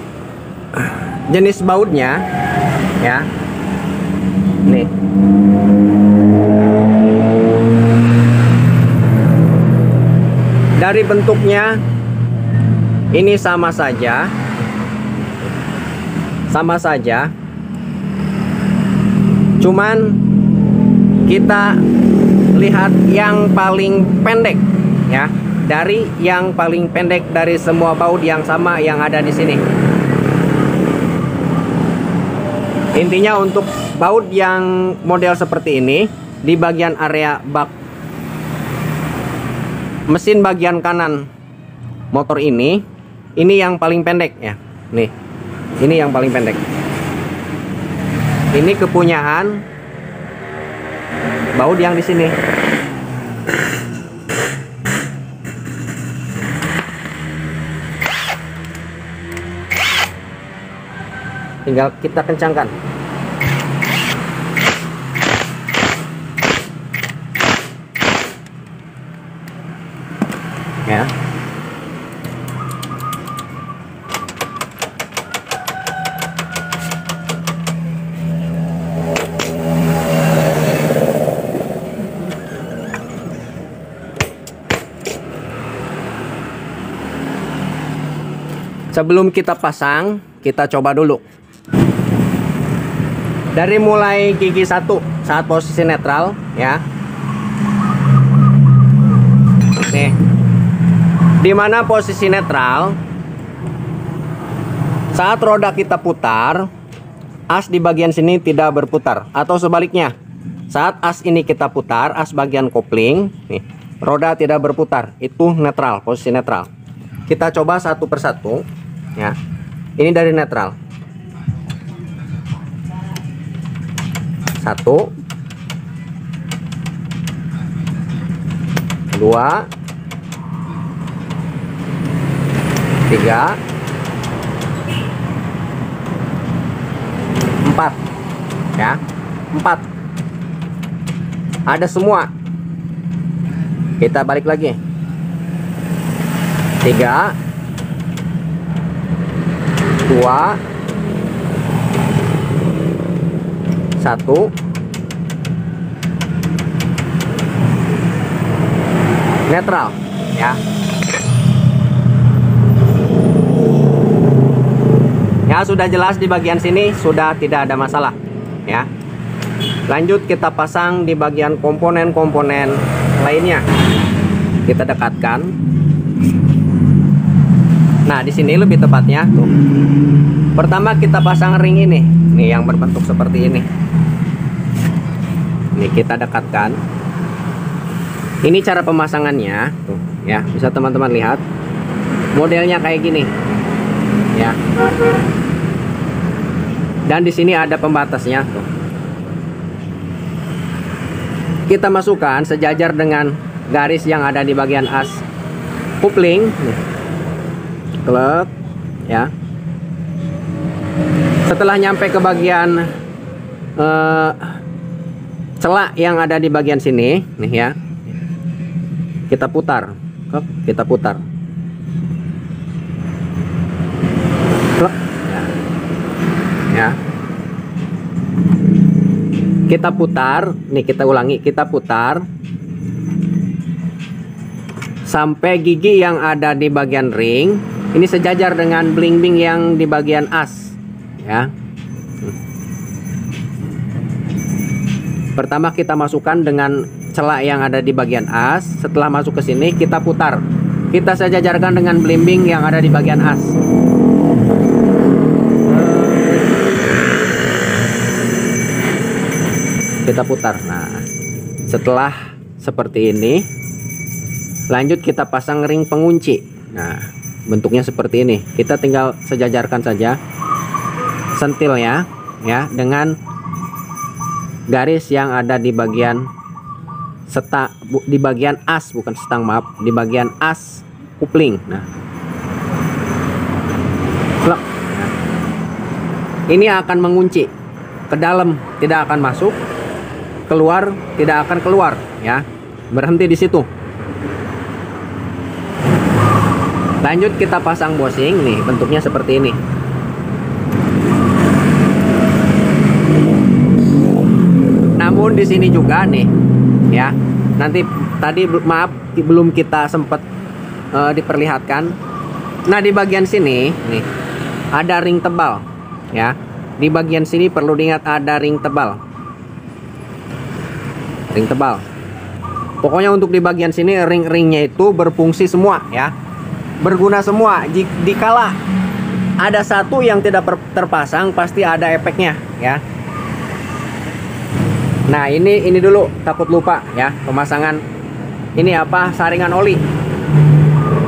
jenis bautnya, ya. Nih. Dari bentuknya ini sama saja. Sama saja. Cuman kita lihat yang paling pendek, ya. Dari yang paling pendek dari semua baut yang sama yang ada di sini. Intinya untuk baut yang model seperti ini, di bagian area bak mesin bagian kanan motor ini yang paling pendek, ya. Nih, ini yang paling pendek. Ini kepunyaan baut yang di sini. Tinggal kita kencangkan. Ya. Sebelum kita pasang, kita coba dulu. Dari mulai gigi 1 saat posisi netral, ya. Nih. Di mana posisi netral, saat roda kita putar, as di bagian sini tidak berputar, atau sebaliknya, saat as ini kita putar, as bagian kopling, nih, roda tidak berputar, itu netral, posisi netral. Kita coba satu persatu, ya. Ini dari netral. 1 2 3 4, ya. 4 ada semua. Kita balik lagi. 3 2 1 netral, ya. Ya, sudah jelas di bagian sini sudah tidak ada masalah, ya. Lanjut kita pasang di bagian komponen-komponen lainnya. Kita dekatkan. Nah, di sini lebih tepatnya tuh. Pertama kita pasang ring ini, nih yang berbentuk seperti ini. Ini kita dekatkan. Ini cara pemasangannya, tuh, ya. Bisa teman-teman lihat. Modelnya kayak gini, ya. Dan di sini ada pembatasnya, tuh. Kita masukkan sejajar dengan garis yang ada di bagian as kopling, klek, ya. Setelah nyampe ke bagian celah yang ada di bagian sini, nih, ya. Kita putar, kita putar. Ya. Kita putar, nih kita ulangi, kita putar sampai gigi yang ada di bagian ring ini sejajar dengan bling-bling yang di bagian as, ya. Pertama kita masukkan dengan celah yang ada di bagian as. Setelah masuk ke sini kita putar. Kita sejajarkan dengan bling-bling yang ada di bagian as. Kita putar. Nah, setelah seperti ini, lanjut kita pasang ring pengunci. Nah, bentuknya seperti ini. Kita tinggal sejajarkan saja sentilnya, ya, dengan garis yang ada di bagian di bagian as, bukan setang, maaf, di bagian as kupling. Nah, nah, ini akan mengunci ke dalam, tidak akan masuk, keluar tidak akan keluar, ya. Berhenti di situ. Lanjut kita pasang bushing. Nih, bentuknya seperti ini. Namun di sini juga nih, ya. Nanti tadi maaf belum kita sempat diperlihatkan. Nah, di bagian sini nih ada ring tebal, ya. Di bagian sini perlu diingat ada ring tebal. Ring tebal. Pokoknya untuk di bagian sini ring-ringnya itu berfungsi semua, ya. Berguna semua. Dikala ada satu yang tidak terpasang, pasti ada efeknya, ya. Nah, ini dulu, takut lupa, ya, pemasangan ini apa, saringan oli.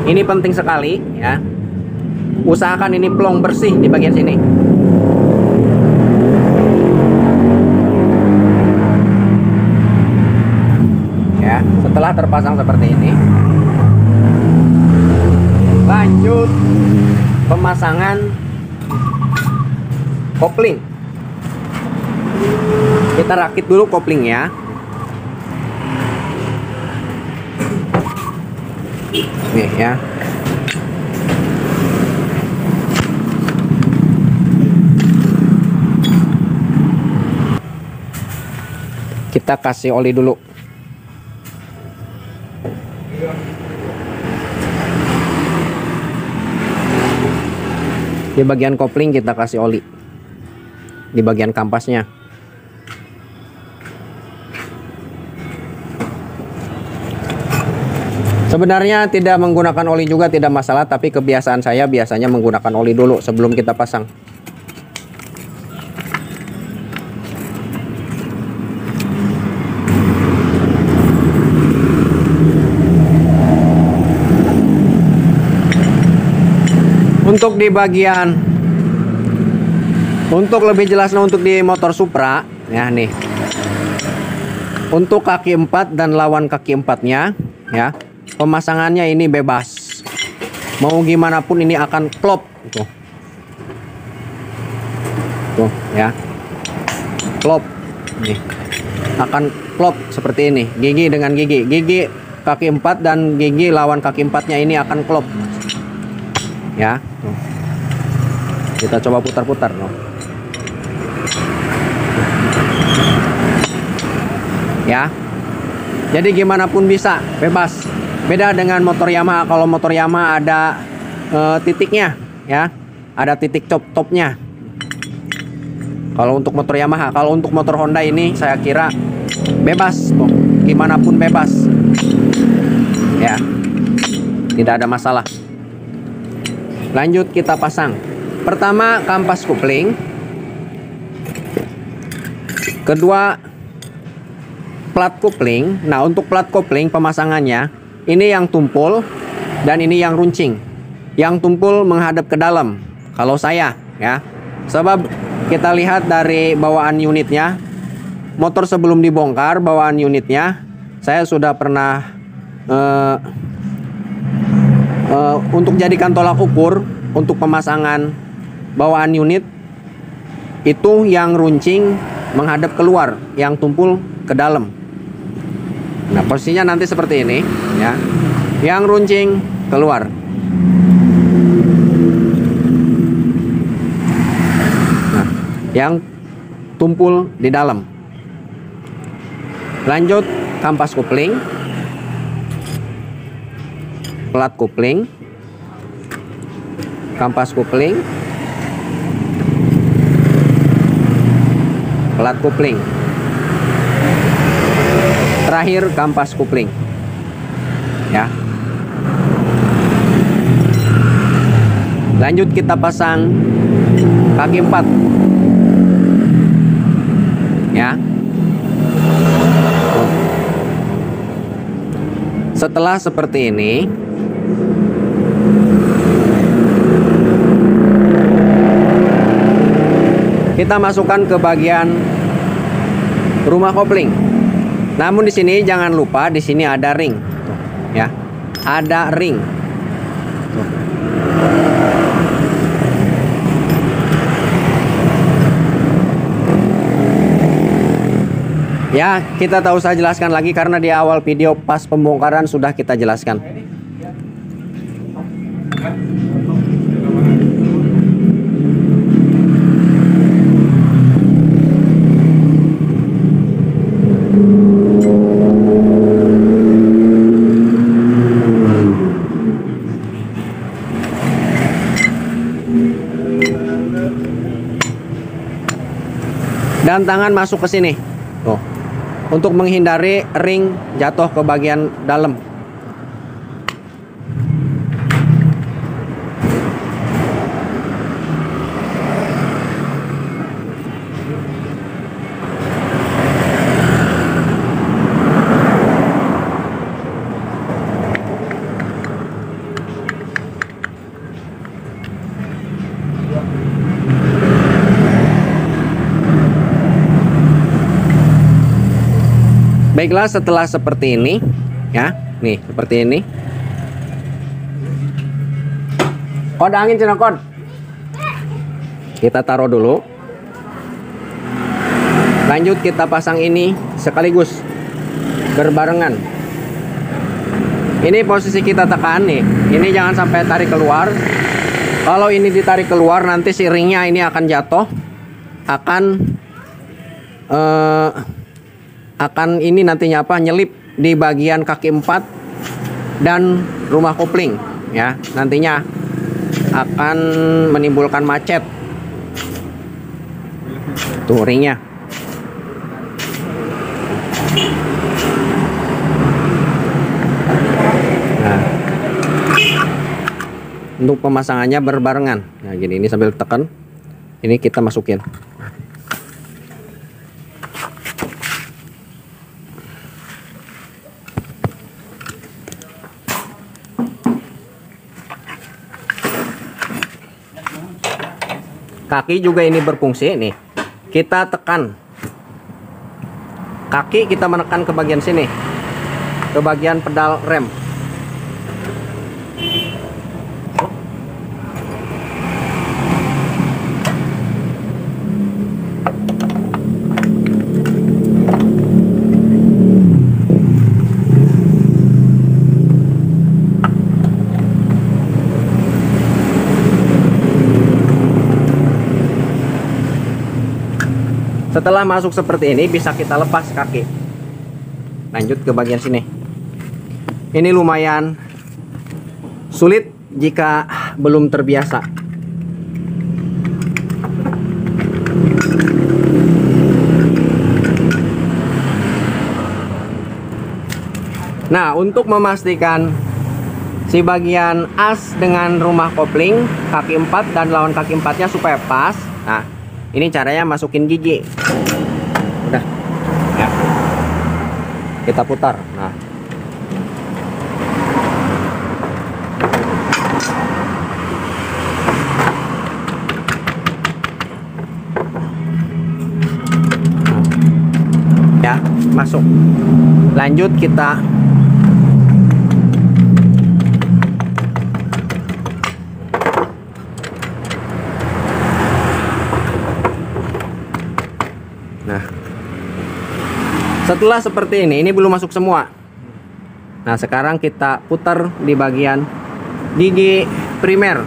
Ini penting sekali, ya. Usahakan ini plong bersih di bagian sini. Ya, setelah terpasang seperti ini, lanjut pemasangan kopling. Kita rakit dulu koplingnya. Nih, ya. Kita kasih oli dulu. Di bagian kopling kita kasih oli. Di bagian kampasnya. Sebenarnya tidak menggunakan oli juga tidak masalah, tapi kebiasaan saya biasanya menggunakan oli dulu sebelum kita pasang. Untuk di bagian, untuk lebih jelasnya untuk di motor Supra, ya nih. Untuk kaki 4 dan lawan kaki 4-nya, ya. Pemasangannya ini bebas. Mau gimana pun ini akan klop. Tuh, ya. Klop. Nih. Akan klop seperti ini. Gigi dengan gigi. Gigi kaki 4 dan gigi lawan kaki 4-nya ini akan klop. Ya. Tuh. Kita coba putar-putar, no. Ya. Jadi gimana pun bisa, bebas. Beda dengan motor Yamaha. Kalau motor Yamaha ada titiknya, ya, ada titik topnya. Kalau untuk motor Yamaha, kalau untuk motor Honda ini saya kira bebas, tuh, gimana pun bebas, ya, tidak ada masalah. Lanjut kita pasang. Pertama kampas kopling, kedua plat kopling. Nah, untuk plat kopling pemasangannya ini yang tumpul dan ini yang runcing. Yang tumpul menghadap ke dalam kalau saya, ya. Sebab kita lihat dari bawaan unitnya, motor sebelum dibongkar bawaan unitnya saya sudah pernah untuk jadikan tolak ukur untuk pemasangan bawaan unit itu yang runcing menghadap keluar, yang tumpul ke dalam. Nah, posisinya nanti seperti ini, ya. Yang runcing keluar. Nah, yang tumpul di dalam. Lanjut kampas kopling. plat kopling, kampas kopling, plat kopling, terakhir kampas kopling, ya. Lanjut kita pasang kaki 4, ya. Setelah seperti ini, kita masukkan ke bagian rumah kopling. Namun di sini jangan lupa, di sini ada ring, ya, ada ring. Ya, kita tak usah jelaskan lagi karena di awal video pas pembongkaran sudah kita jelaskan. Dan tangan masuk ke sini. Tuh. Untuk menghindari ring jatuh ke bagian dalam. Baiklah, setelah seperti ini, ya, nih seperti ini. Kod angin cina kod. Kita taruh dulu. Lanjut kita pasang ini sekaligus berbarengan. Ini posisi kita tekan nih. Ini jangan sampai tarik keluar. Kalau ini ditarik keluar nanti si ringnya ini akan jatuh, akan ini nantinya apa, nyelip di bagian kaki 4 dan rumah kopling, ya, nantinya akan menimbulkan macet. Tuh ringnya. Nah, untuk pemasangannya berbarengan. Nah gini, ini sambil tekan, ini kita masukin. Kaki juga ini berfungsi nih. Kita tekan kaki, kita menekan ke bagian sini, ke bagian pedal rem. Setelah masuk seperti ini, bisa kita lepas kaki. Lanjut ke bagian sini. Ini lumayan sulit jika belum terbiasa. Nah, untuk memastikan si bagian as dengan rumah kopling kaki 4 dan lawan kaki 4-nya supaya pas. Nah, ini caranya masukin gigi. Udah. Ya. Kita putar. Nah. Ya, masuk. Lanjut kita setelah seperti ini belum masuk semua. Nah, sekarang kita putar di bagian gigi primer.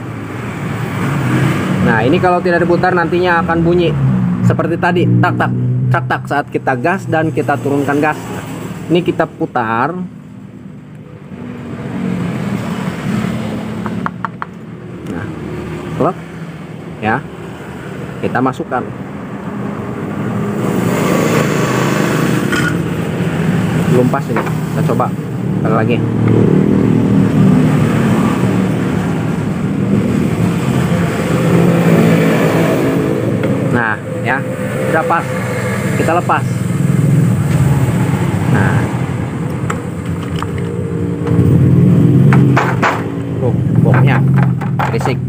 Nah, ini kalau tidak diputar nantinya akan bunyi seperti tadi, tak tak tak tak saat kita gas dan kita turunkan gas. Nah, ini kita putar. Plek. Ya. Kita masukkan. Belum pas ini. Kita coba sekali lagi. Nah, ya. Udah pas. Kita lepas. Nah. Boxnya berisik.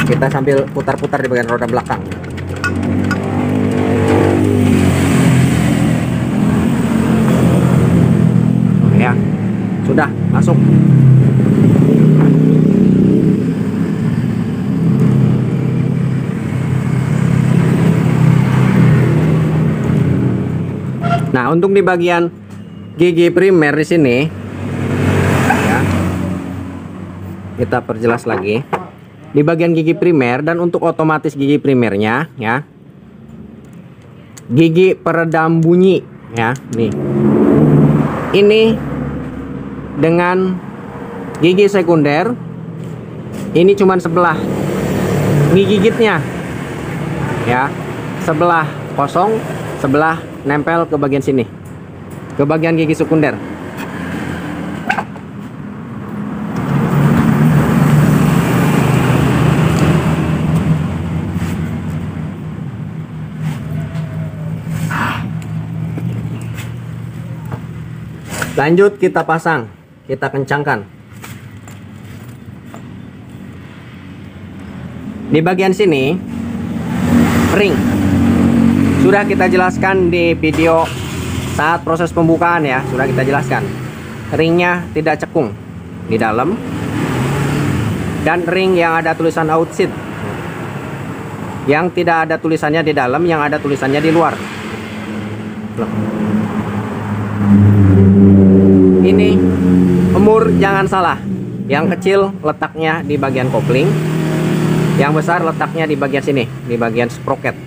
Kita sambil putar-putar di bagian roda belakang. Ya, sudah masuk. Nah, untuk di bagian gigi primer di sini, ya, kita perjelas lagi. Di bagian gigi primer dan untuk otomatis gigi primernya, ya, gigi peredam bunyi, ya, nih. Ini dengan gigi sekunder, ini cuman sebelah gigi gigitnya, ya, sebelah kosong, sebelah nempel ke bagian sini, ke bagian gigi sekunder. Lanjut kita pasang, kita kencangkan. Di bagian sini ring sudah kita jelaskan di video saat proses pembukaan, ya, sudah kita jelaskan. Ringnya tidak cekung di dalam dan ring yang ada tulisan outside. Yang tidak ada tulisannya di dalam, yang ada tulisannya di luar. Ini emur jangan salah. Yang kecil letaknya di bagian kopling, yang besar letaknya di bagian sini, di bagian sprocket.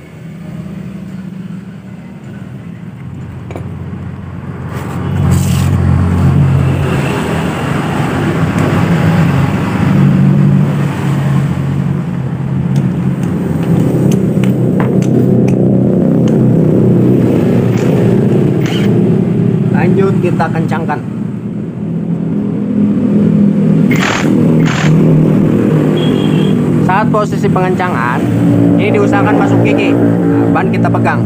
Lanjut kita kencangkan. Saat posisi pengencangan, ini diusahakan masuk gigi. Nah, ban kita pegang.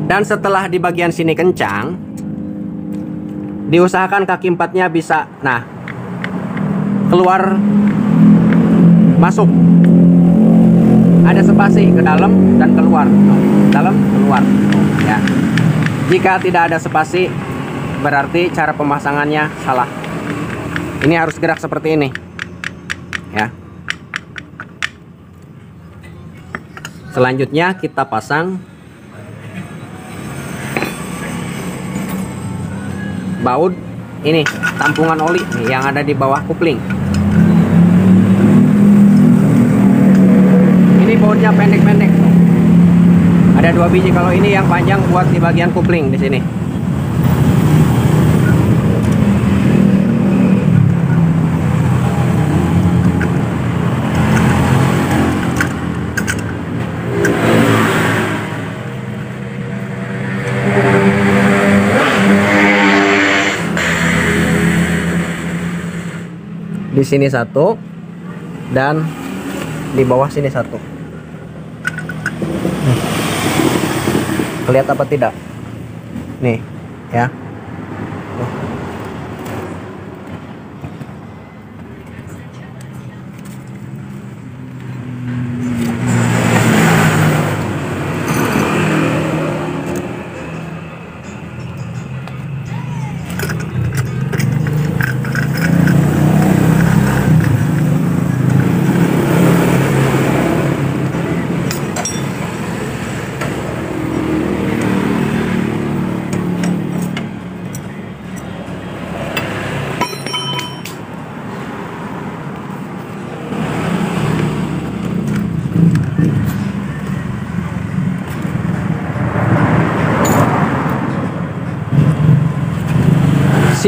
Dan setelah di bagian sini kencang, diusahakan kaki empatnya bisa, nah, keluar masuk. Ada spasi ke dalam dan keluar, dalam keluar, ya. Jika tidak ada spasi, berarti cara pemasangannya salah. Ini harus gerak seperti ini, ya. Selanjutnya kita pasang baut ini, tampungan oli nih, yang ada di bawah kupling. Ini bautnya pendek-pendek. Ada 2 biji. Kalau ini yang panjang buat di bagian kupling di sini. Di sini satu dan di bawah sini satu. Kelihatan apa tidak? Nih, ya.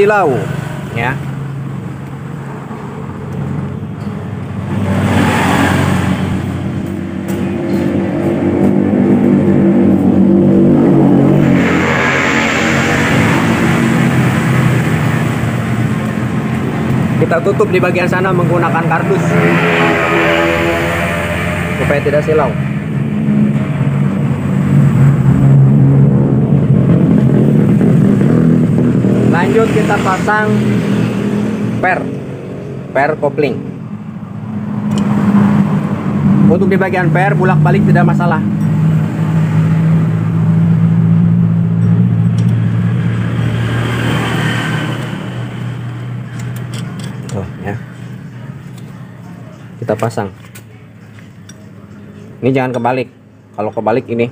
silau, ya. Kita tutup di bagian sana menggunakan kardus supaya tidak silau. Lanjut kita pasang per kopling. Untuk di bagian per bolak balik tidak masalah. Tuh ya, kita pasang. Ini jangan kebalik. Kalau kebalik ini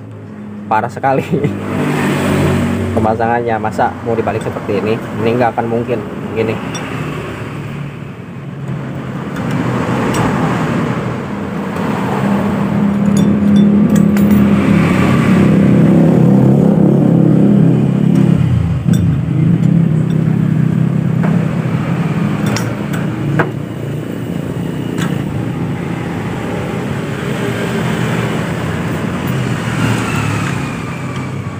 parah sekali. Pemasangannya, masa mau dibalik seperti ini nggak akan mungkin gini.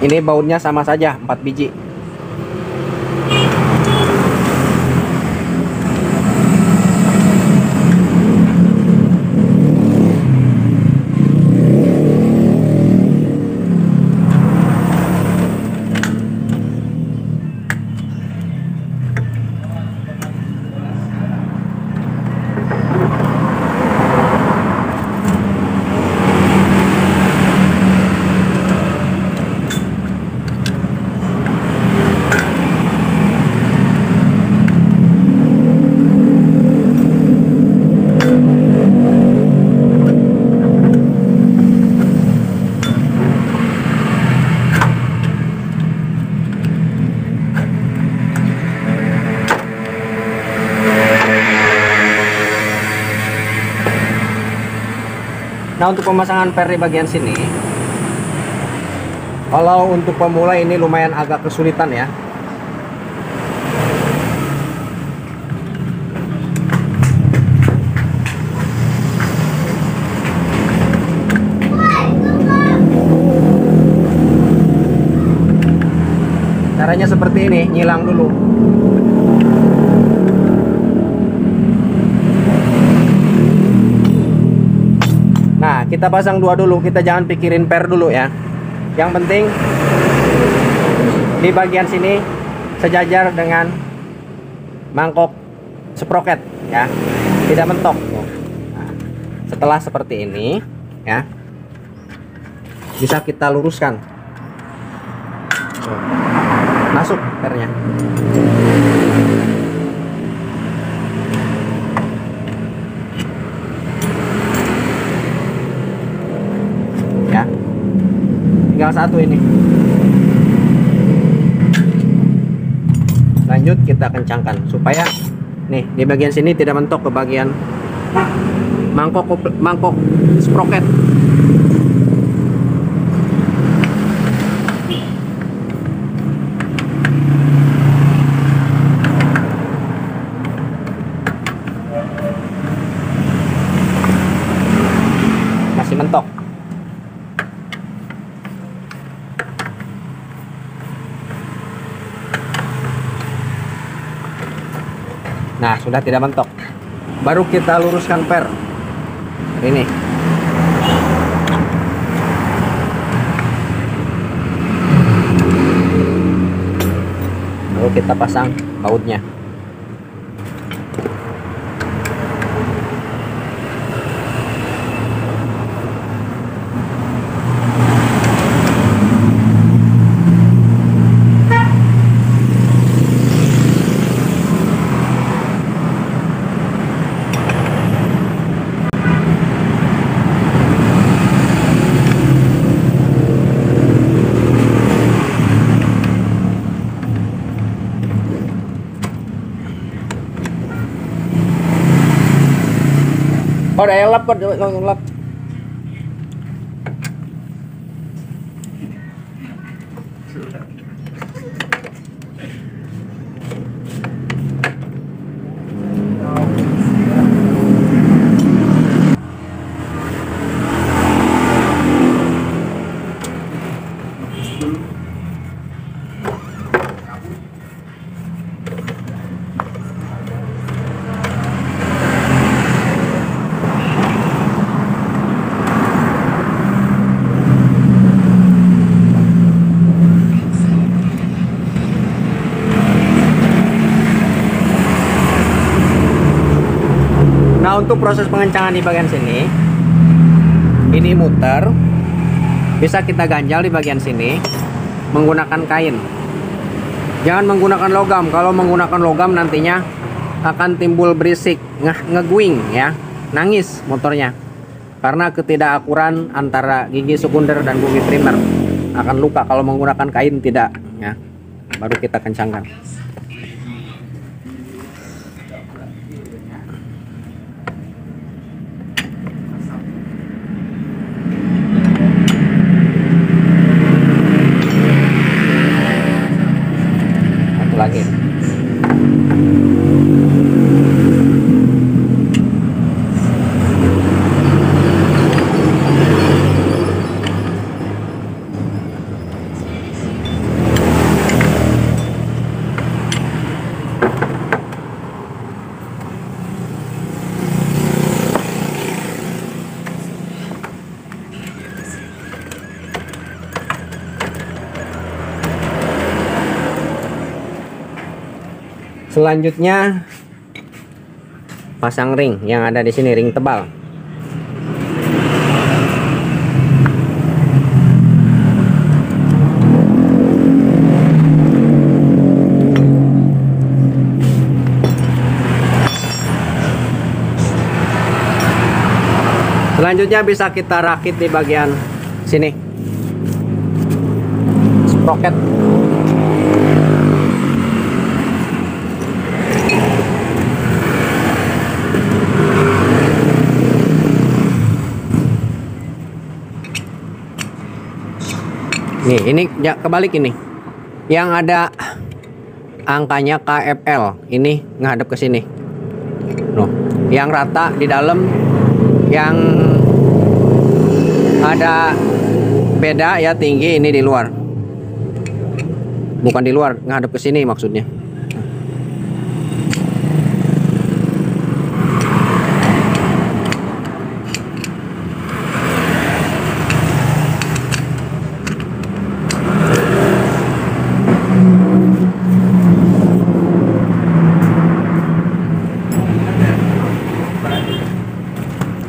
Ini bautnya sama saja, 4 biji. Nah, untuk pemasangan per di bagian sini, kalau untuk pemula ini lumayan agak kesulitan ya. Caranya seperti ini, nyilang dulu. Nah, kita pasang dua dulu, kita jangan pikirin per dulu ya. Yang penting di bagian sini sejajar dengan mangkok sproket ya, tidak mentok. Nah, setelah seperti ini ya, bisa kita luruskan. Masuk pernya. Tinggal satu ini. Lanjut kita kencangkan supaya nih di bagian sini tidak mentok ke bagian mangkok sproket. Masih mentok. Nah, sudah tidak mentok. Baru kita luruskan per. Ini. Lalu kita pasang bautnya. Oh, udah lap kok, lap. Nah, untuk proses pengencangan di bagian sini, ini muter, bisa kita ganjal di bagian sini menggunakan kain. Jangan menggunakan logam. Kalau menggunakan logam nantinya akan timbul berisik, ngeguing ya, nangis motornya. Karena ketidakakuran antara gigi sekunder dan gigi primer akan luka kalau menggunakan kain tidak ya. Baru kita kencangkan. Satu lagi. Selanjutnya pasang ring yang ada di sini, ring tebal. Selanjutnya bisa kita rakit di bagian sini, sprocket. Nih, ini ya, kebalik ini. Yang ada angkanya KFL, ini ngadep ke sini. Loh, yang rata di dalam, yang ada beda ya tinggi ini di luar. Bukan di luar, ngadep ke sini maksudnya.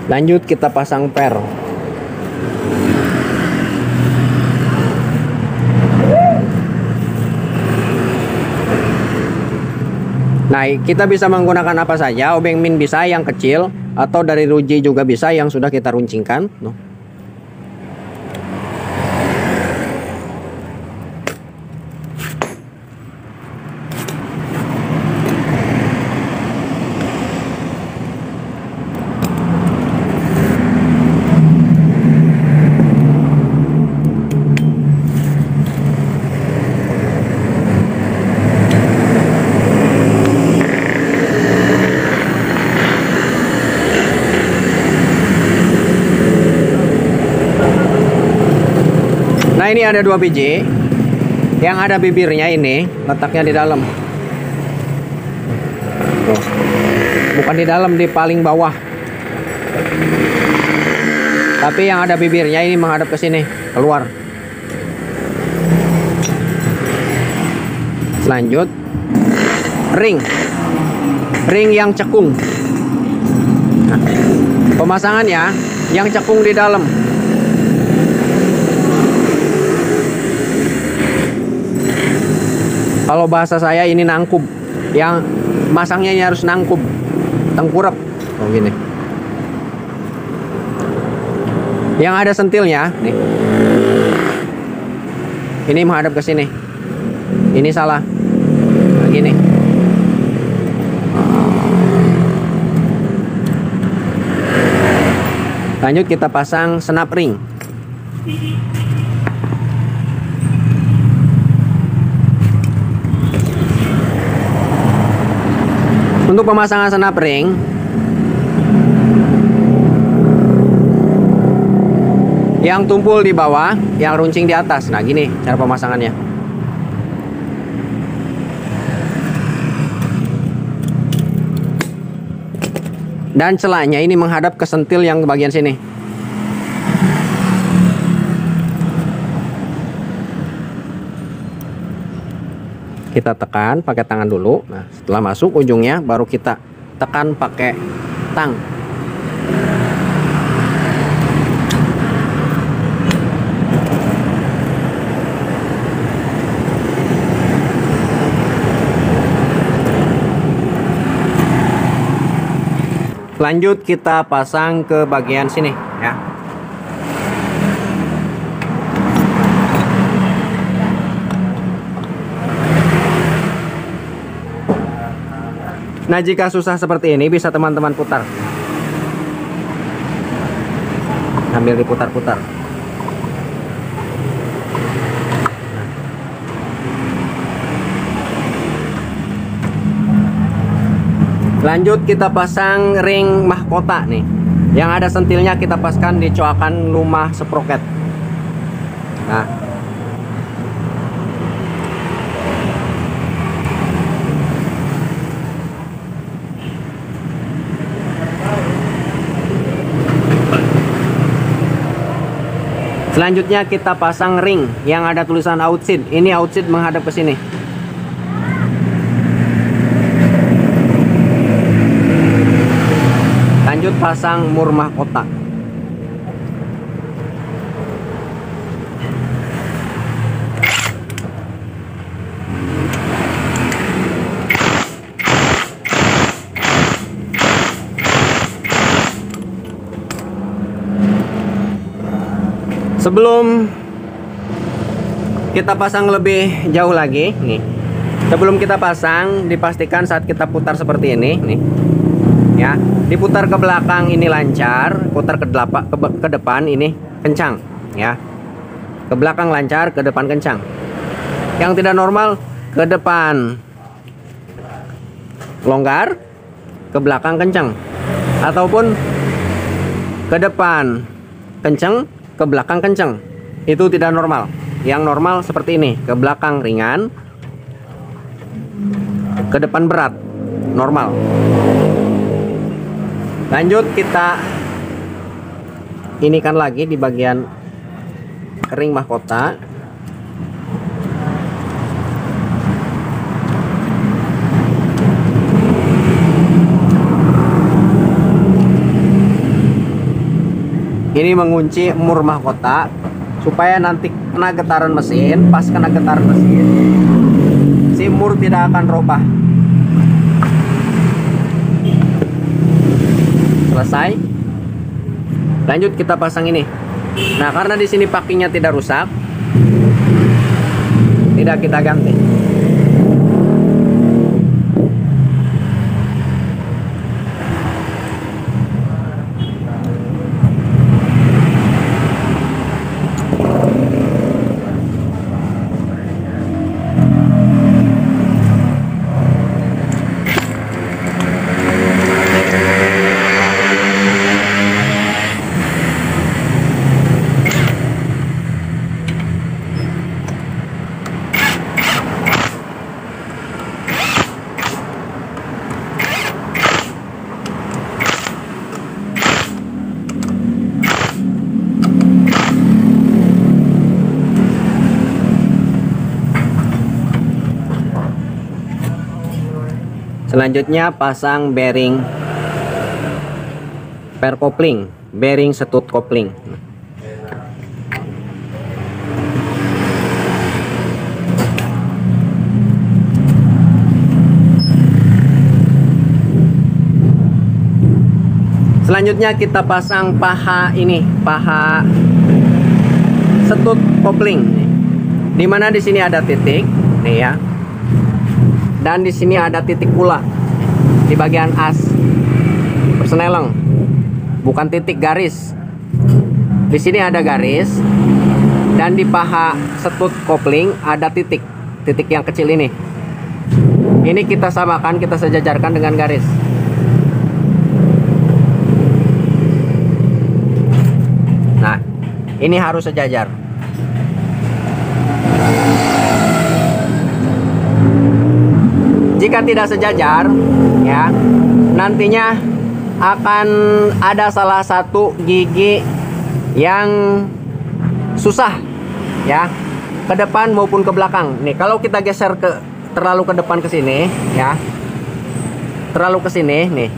Lanjut kita pasang per. Nah, kita bisa menggunakan apa saja, obeng min bisa yang kecil atau dari ruji juga bisa yang sudah kita runcingkan. Nah, ini ada 2 biji. Yang ada bibirnya ini letaknya di dalam. Tuh. Bukan di dalam, di paling bawah. Tapi yang ada bibirnya ini menghadap ke sini, keluar. Lanjut, ring yang cekung. Nah, pemasangannya yang cekung di dalam. Kalau bahasa saya ini nangkub, yang masangnya ini harus nangkub, tengkurap. Oh gini. Yang ada sentilnya, nih. Ini menghadap ke sini. Ini salah. Nah, gini. Lanjut kita pasang snap ring. Untuk pemasangan snap ring, yang tumpul di bawah, yang runcing di atas. Nah, gini cara pemasangannya. Dan celahnya ini menghadap ke sentil yang bagian sini. Kita tekan pakai tangan dulu. Nah, setelah masuk ujungnya baru kita tekan pakai tang. Lanjut kita pasang ke bagian sini ya. Nah, jika susah seperti ini bisa teman-teman putar. Sambil diputar-putar. Lanjut kita pasang ring mahkota nih. Yang ada sentilnya kita paskan di coakan lumah sproket. Nah, selanjutnya kita pasang ring yang ada tulisan outside. Ini outside menghadap ke sini. Lanjut pasang mur mahkota. Sebelum kita pasang lebih jauh lagi nih, sebelum kita pasang dipastikan saat kita putar seperti ini nih ya, diputar ke belakang ini lancar, putar ke depan ini kencang ya, ke belakang lancar, ke depan kencang. Yang tidak normal ke depan longgar, ke belakang kencang, ataupun ke depan kencang, ke belakang kencang. Itu tidak normal. Yang normal seperti ini, ke belakang ringan, ke depan berat, normal. Lanjut kita inikan lagi di bagian ring mahkota. Ini mengunci mur mahkota supaya nanti kena getaran mesin, pas kena getaran mesin si mur tidak akan robah. Selesai. Lanjut kita pasang ini. Nah, karena di sini packingnya tidak rusak, tidak kita ganti. Selanjutnya pasang bearing per kopling, bearing setut kopling. Selanjutnya kita pasang paha ini, paha setut kopling. Dimana di sini ada titik, nih ya. Dan di sini ada titik pula di bagian as persneleng, bukan titik, garis. Di sini ada garis dan di paha setut kopling ada titik yang kecil ini. Ini kita samakan, kita sejajarkan dengan garis. Nah, ini harus sejajar. Jika tidak sejajar ya, nantinya akan ada salah satu gigi yang susah ya, ke depan maupun ke belakang. Nih, kalau kita geser terlalu ke depan ke sini ya, terlalu ke sini nih,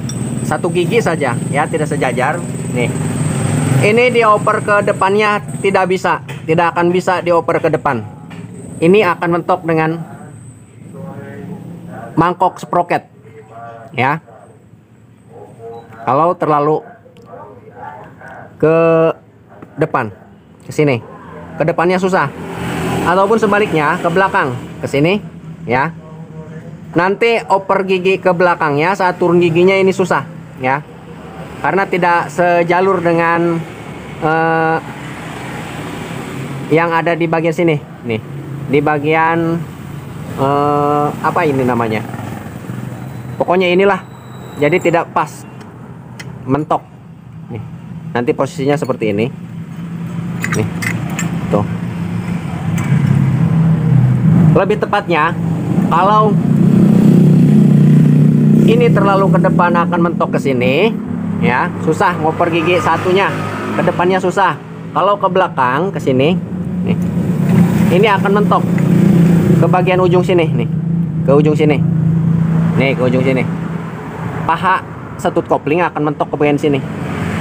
satu gigi saja ya tidak sejajar. Nih, ini dioper ke depannya tidak bisa, tidak akan bisa dioper ke depan. Ini akan mentok dengan mangkok sproket ya. Kalau terlalu ke depan, ke sini, ke depannya susah. Ataupun sebaliknya ke belakang, ke sini, ya. Nanti oper gigi ke belakangnya saat turun giginya ini susah, ya. Karena tidak sejalur dengan yang ada di bagian sini, nih, di bagian apa ini namanya? Pokoknya inilah, jadi tidak pas, mentok. Nih, nanti posisinya seperti ini, nih, tuh. Lebih tepatnya, kalau ini terlalu ke depan akan mentok ke sini, ya, susah ngoper gigi satunya, ke depannya susah. Kalau ke belakang ke sini, nih, ini akan mentok ke bagian ujung sini, nih, ke ujung sini, nih, ke ujung sini. Paha setut kopling akan mentok ke bagian sini.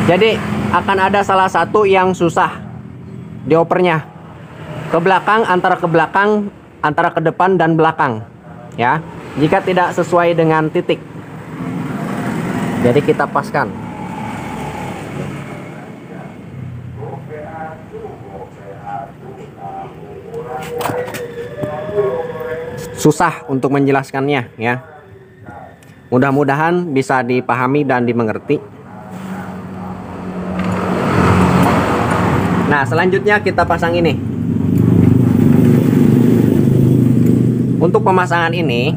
Jadi akan ada salah satu yang susah diopernya ke belakang, antara ke depan dan belakang, ya. Jika tidak sesuai dengan titik, jadi kita paskan. Susah untuk menjelaskannya, ya. Mudah-mudahan bisa dipahami dan dimengerti. Nah, selanjutnya kita pasang ini. Untuk pemasangan ini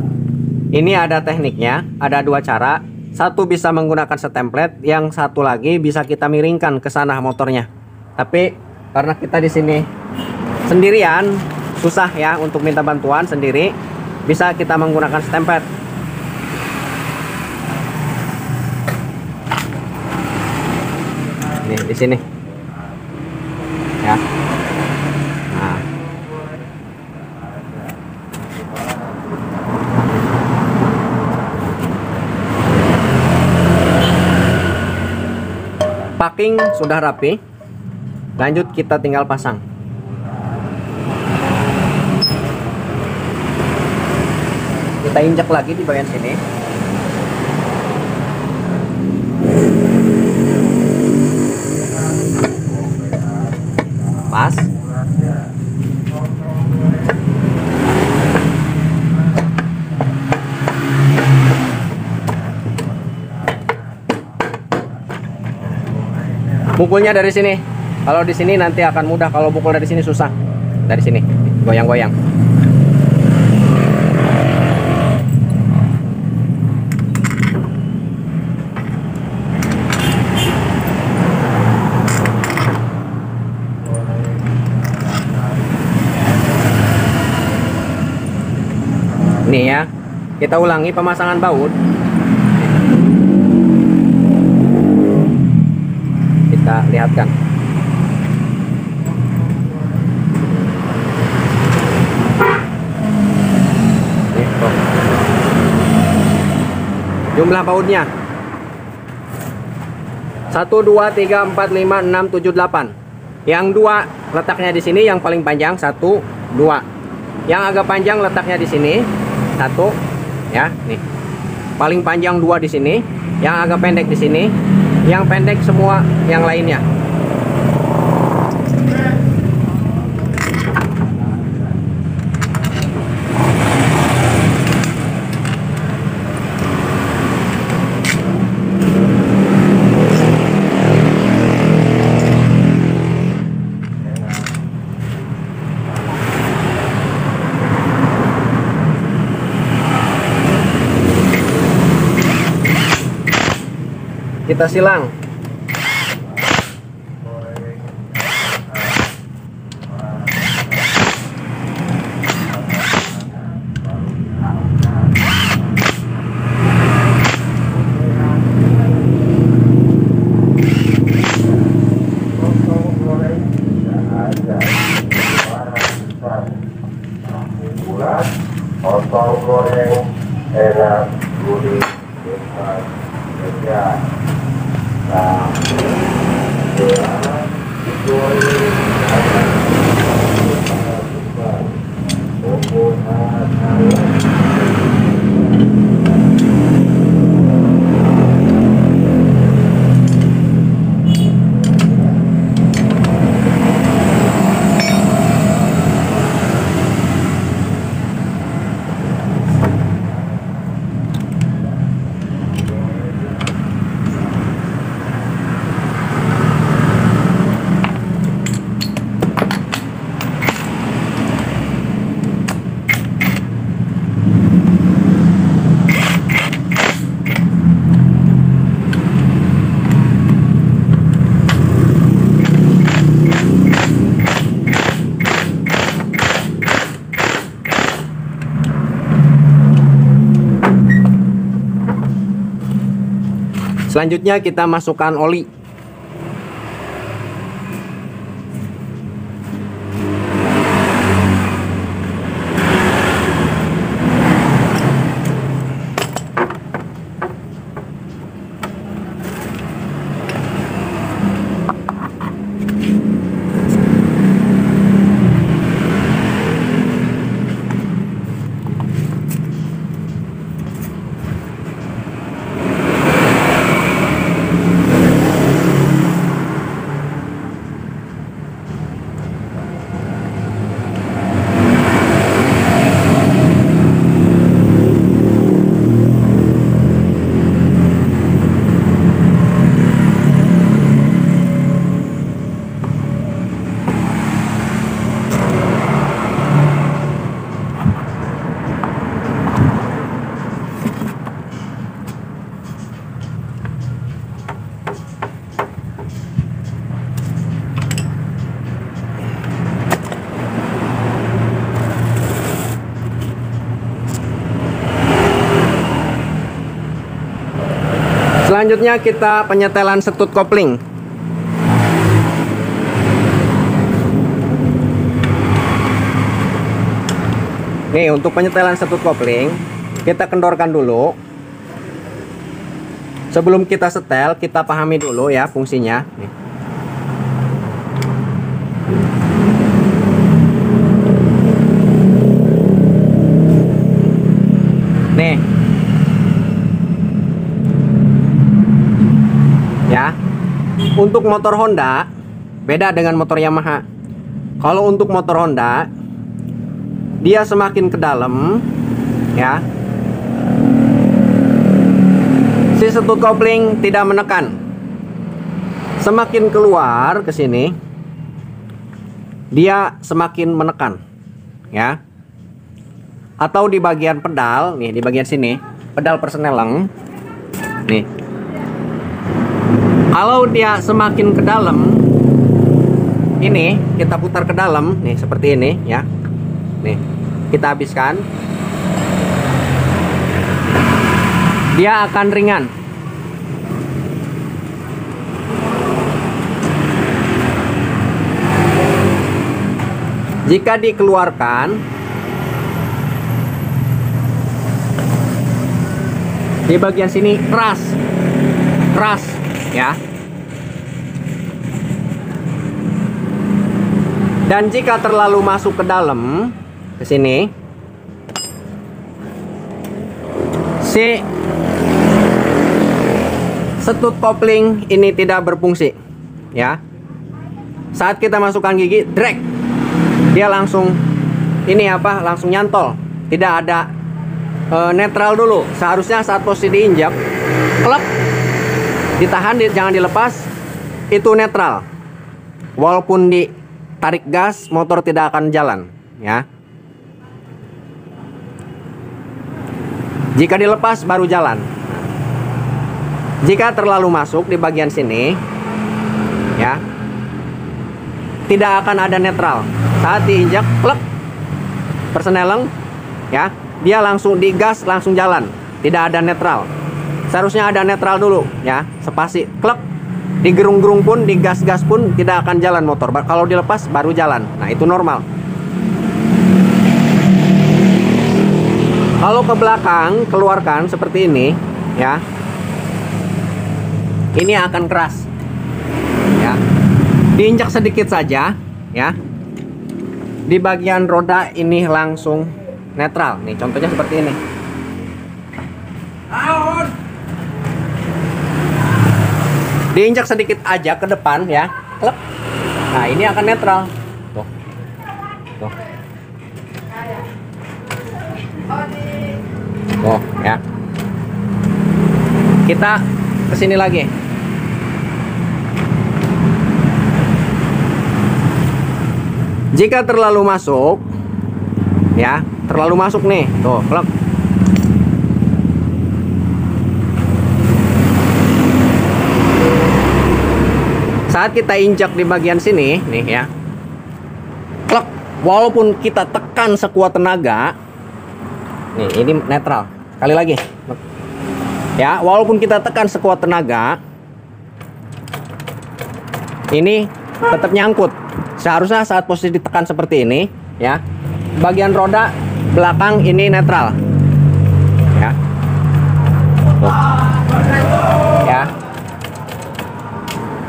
ada tekniknya, ada dua cara. Satu bisa menggunakan stemplet, yang satu lagi bisa kita miringkan ke sana motornya. Tapi karena kita di sini sendirian, susah ya untuk minta bantuan sendiri. Bisa kita menggunakan stemplet. Nih di sini, ya. Nah, packing sudah rapi. Lanjut kita tinggal pasang. Kita injak lagi di bagian sini. Pas. Mukulnya dari sini. Kalau di sini nanti akan mudah, kalau pukul dari sini susah. Dari sini, goyang-goyang. Nih ya, kita ulangi pemasangan baut. Kita lihatkan. Jumlah bautnya 1, 2, 3, 4, 5, 6, 7, 8. Yang 2 letaknya di sini, yang paling panjang 1, 2. Yang agak panjang letaknya di sini 1, ya, nih. Paling panjang 2 di sini, yang agak pendek di sini, yang pendek semua yang lainnya. Kita silang. Otot goreng enak gurih cepat kerja. Selanjutnya kita masukkan oli. Selanjutnya kita penyetelan setut kopling. Nih, untuk penyetelan setut kopling, kita kendorkan dulu. Sebelum kita setel, kita pahami dulu ya fungsinya. Nih. Ya, untuk motor Honda beda dengan motor Yamaha. Kalau untuk motor Honda, dia semakin ke dalam, ya, si setut kopling tidak menekan. Semakin keluar ke sini, dia semakin menekan, ya. Atau di bagian pedal, nih di bagian sini, pedal persneleng, nih. Kalau dia semakin ke dalam, ini kita putar ke dalam, nih seperti ini ya. Nih, kita habiskan. Dia akan ringan. Jika dikeluarkan, di bagian sini keras ya. Dan jika terlalu masuk ke dalam ke sini, si setut kopling ini tidak berfungsi ya. Saat kita masukkan gigi, drag, dia langsung ini apa, langsung nyantol, tidak ada netral dulu. Seharusnya saat posisi diinjak, klep, ditahan, jangan dilepas, itu netral. Walaupun ditarik gas, motor tidak akan jalan ya. Jika dilepas baru jalan. Jika terlalu masuk di bagian sini ya, tidak akan ada netral. Saat diinjak, klek, persneleng ya, dia langsung digas, langsung jalan, tidak ada netral. Seharusnya ada netral dulu ya, spasi, klek, digerung-gerung pun, digas-gas pun tidak akan jalan motor. Kalau dilepas baru jalan. Nah, itu normal. Kalau ke belakang keluarkan seperti ini ya, ini akan keras ya. Diinjak sedikit saja ya, di bagian roda ini langsung netral. Nih contohnya seperti ini. Diinjak sedikit aja ke depan ya, klep. Nah, ini akan netral. Tuh. Tuh. Tuh ya. Kita kesini lagi. Jika terlalu masuk ya, terlalu masuk nih, tuh, klep. Saat kita injak di bagian sini nih ya, klek, walaupun kita tekan sekuat tenaga, nih ini netral. Sekali lagi, Ya, walaupun kita tekan sekuat tenaga, ini tetap nyangkut. Seharusnya saat posisi ditekan seperti ini, ya, bagian roda belakang ini netral. Ya. Tuh. Ya.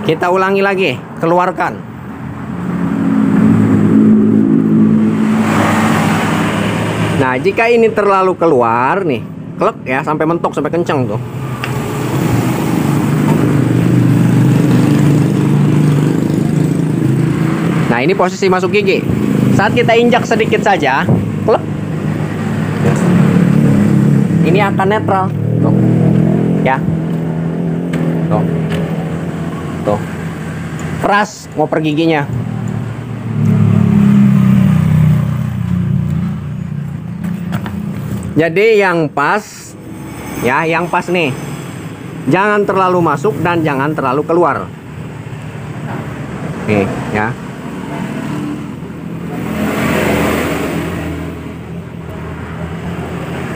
Kita ulangi lagi, keluarkan. Nah, jika ini terlalu keluar nih, klek ya, sampai mentok, sampai kenceng tuh. Nah, ini posisi masuk gigi. Saat kita injak sedikit saja, klek, ini akan netral. Tuh. Ya. Tuh. Tuh. Keras mau per giginya. Jadi yang pas, ya, yang pas nih, jangan terlalu masuk dan jangan terlalu keluar. Oke, ya.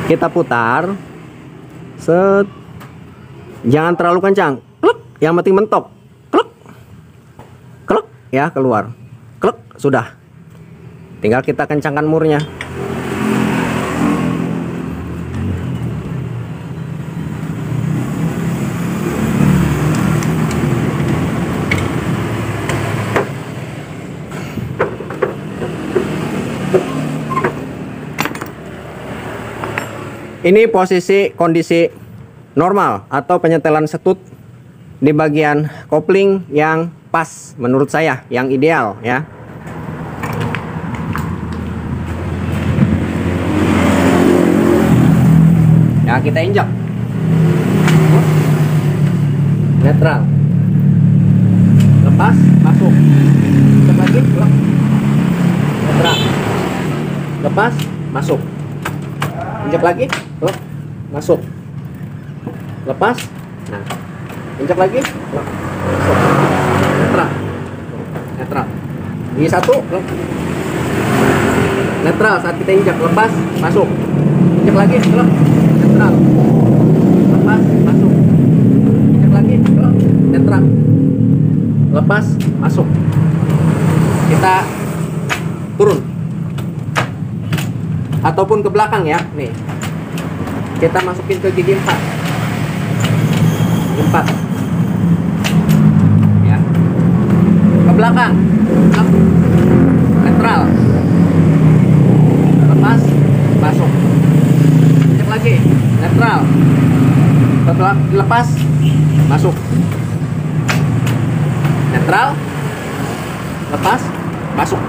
Kita putar, set, jangan terlalu kencang, klek, yang penting mentok, klek, klek, ya, keluar, klek, sudah. Tinggal kita kencangkan murnya. Ini posisi kondisi normal atau penyetelan setut di bagian kopling yang pas menurut saya, yang ideal ya. Ya, kita injak. Netral. Lepas, masuk. Injak lagi, pulang. Netral. Lepas, masuk. Injak lagi, loh, masuk, lepas, nah, injak lagi, loh, masuk, netral, netral, gigi satu, loh, netral saat kita injak, lepas, masuk, injak lagi, loh, netral, lepas, masuk, injak lagi, loh, netral, lepas, masuk, kita turun. Ataupun ke belakang ya, nih kita masukin ke gigi 4 ya, ke belakang, up, netral, lepas, masuk, cek lagi, netral, lepas, masuk, netral, lepas, masuk.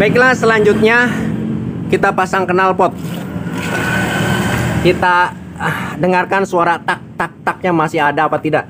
Baiklah, selanjutnya kita pasang knalpot. Kita dengarkan suara tak-tak-taknya masih ada apa tidak.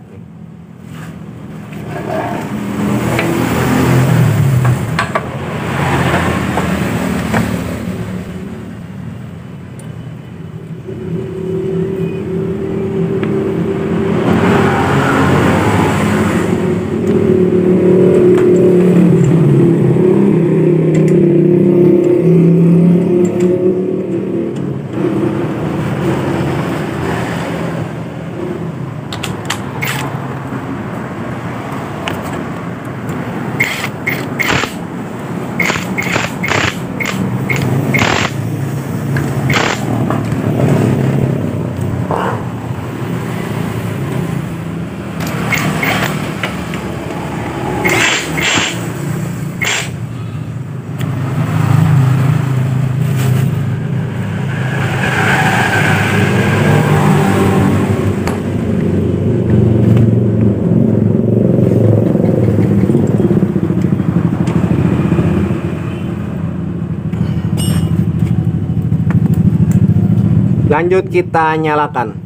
Lanjut kita nyalakan.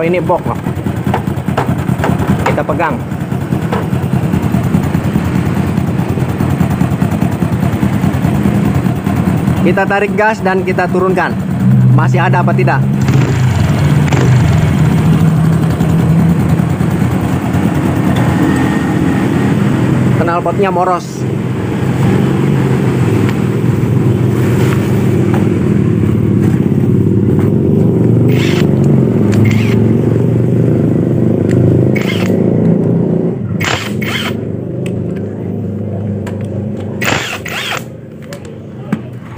Kalau ini box loh. Kita pegang. Kita tarik gas dan kita turunkan. Masih ada apa tidak? Knalpotnya moros.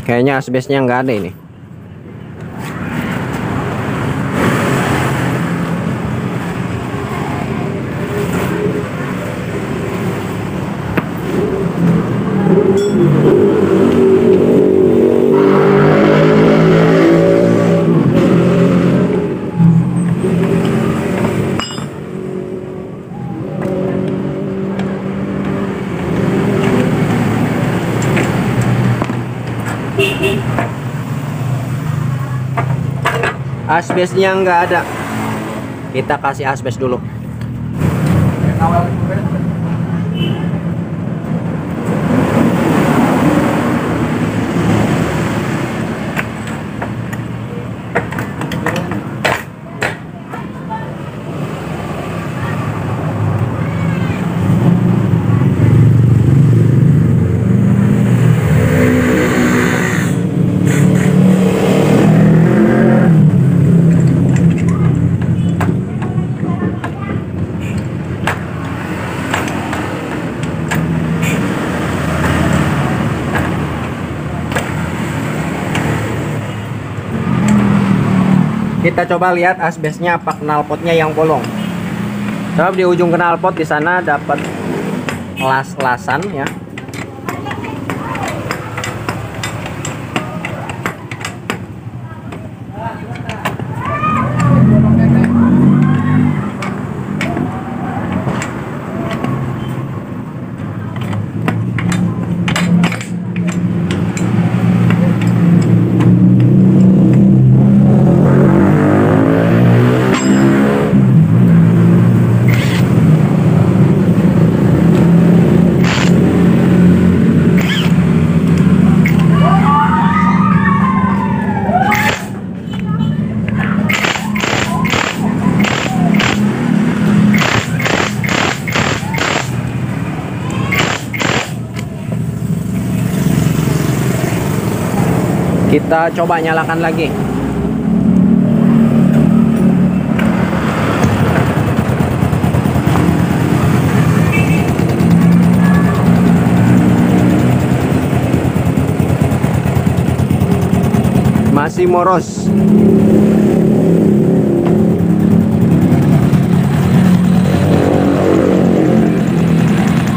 Kayaknya asbesnya nggak ada ini. Asbesnya nggak ada. Kita kasih asbes dulu. Kita coba lihat asbesnya apa knalpotnya yang bolong. Coba di ujung knalpot di sana dapat las-lasan ya. Kita coba nyalakan lagi. Masih moros.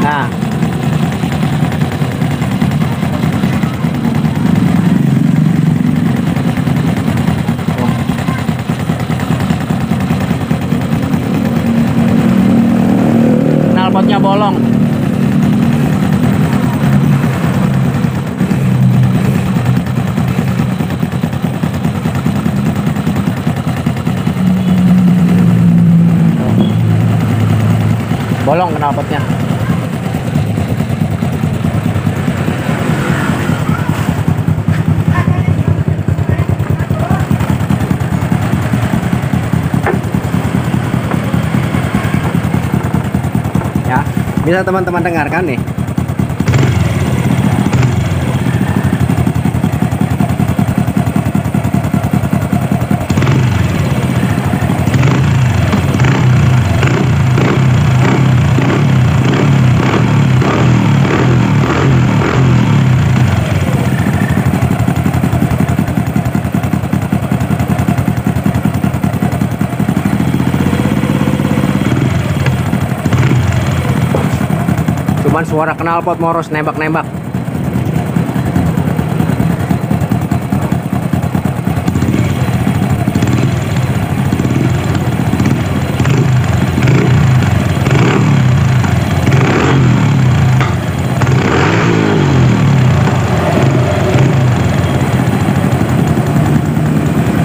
Nah, knalpotnya bolong. Bolong knalpotnya. Ya, bisa teman-teman dengarkan nih. Cuman suara knalpot moros nembak-nembak.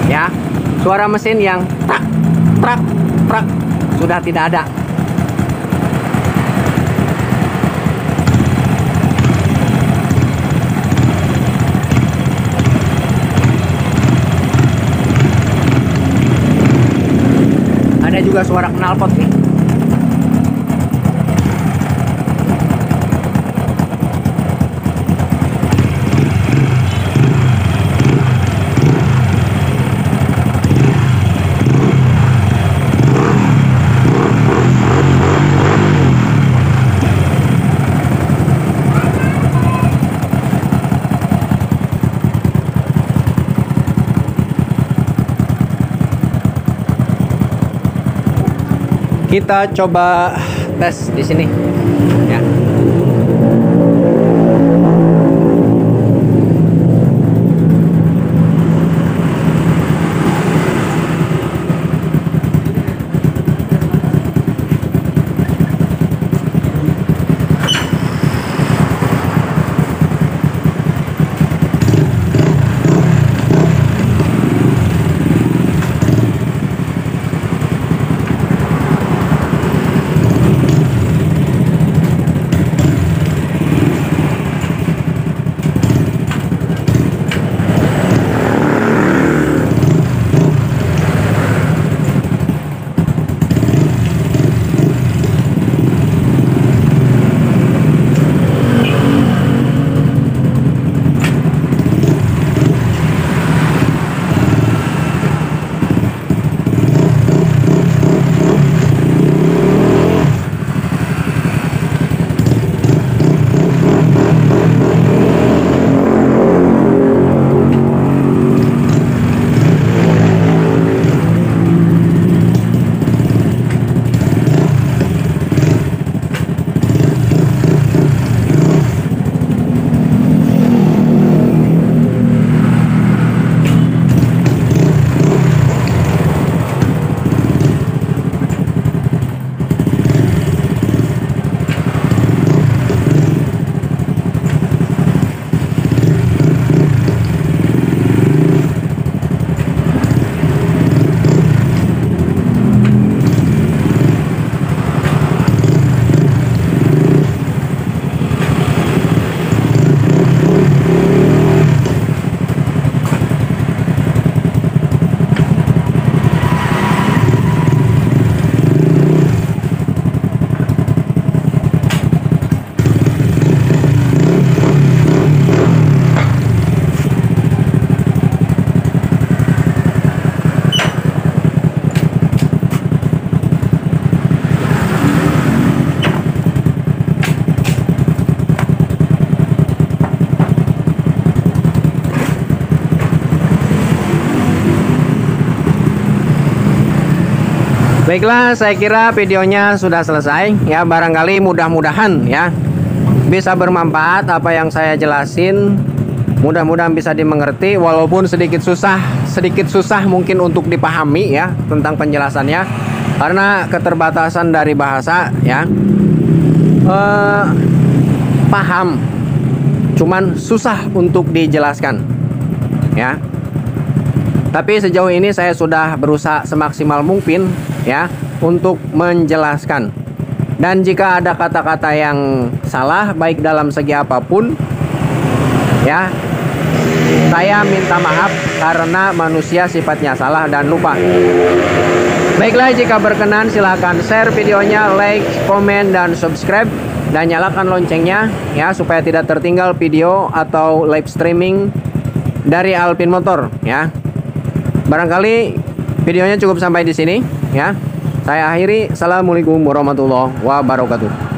Ya, suara mesin yang trak trak ketoprak sudah tidak ada. Ada juga suara knalpot nih. Kita coba tes di sini ya. Baiklah, saya kira videonya sudah selesai ya. Barangkali mudah-mudahan ya bisa bermanfaat apa yang saya jelasin. Mudah-mudahan bisa dimengerti, walaupun sedikit susah mungkin untuk dipahami ya tentang penjelasannya karena keterbatasan dari bahasa ya. Paham, cuman susah untuk dijelaskan ya. Tapi sejauh ini saya sudah berusaha semaksimal mungkin ya untuk menjelaskan. Dan jika ada kata-kata yang salah baik dalam segi apapun ya, saya minta maaf karena manusia sifatnya salah dan lupa. Baiklah, jika berkenan silahkan share videonya, like, komen, dan subscribe, dan nyalakan loncengnya ya supaya tidak tertinggal video atau live streaming dari Alpin Motor ya. Barangkali videonya cukup sampai di sini ya. Saya akhiri. Assalamualaikum warahmatullahi wabarakatuh.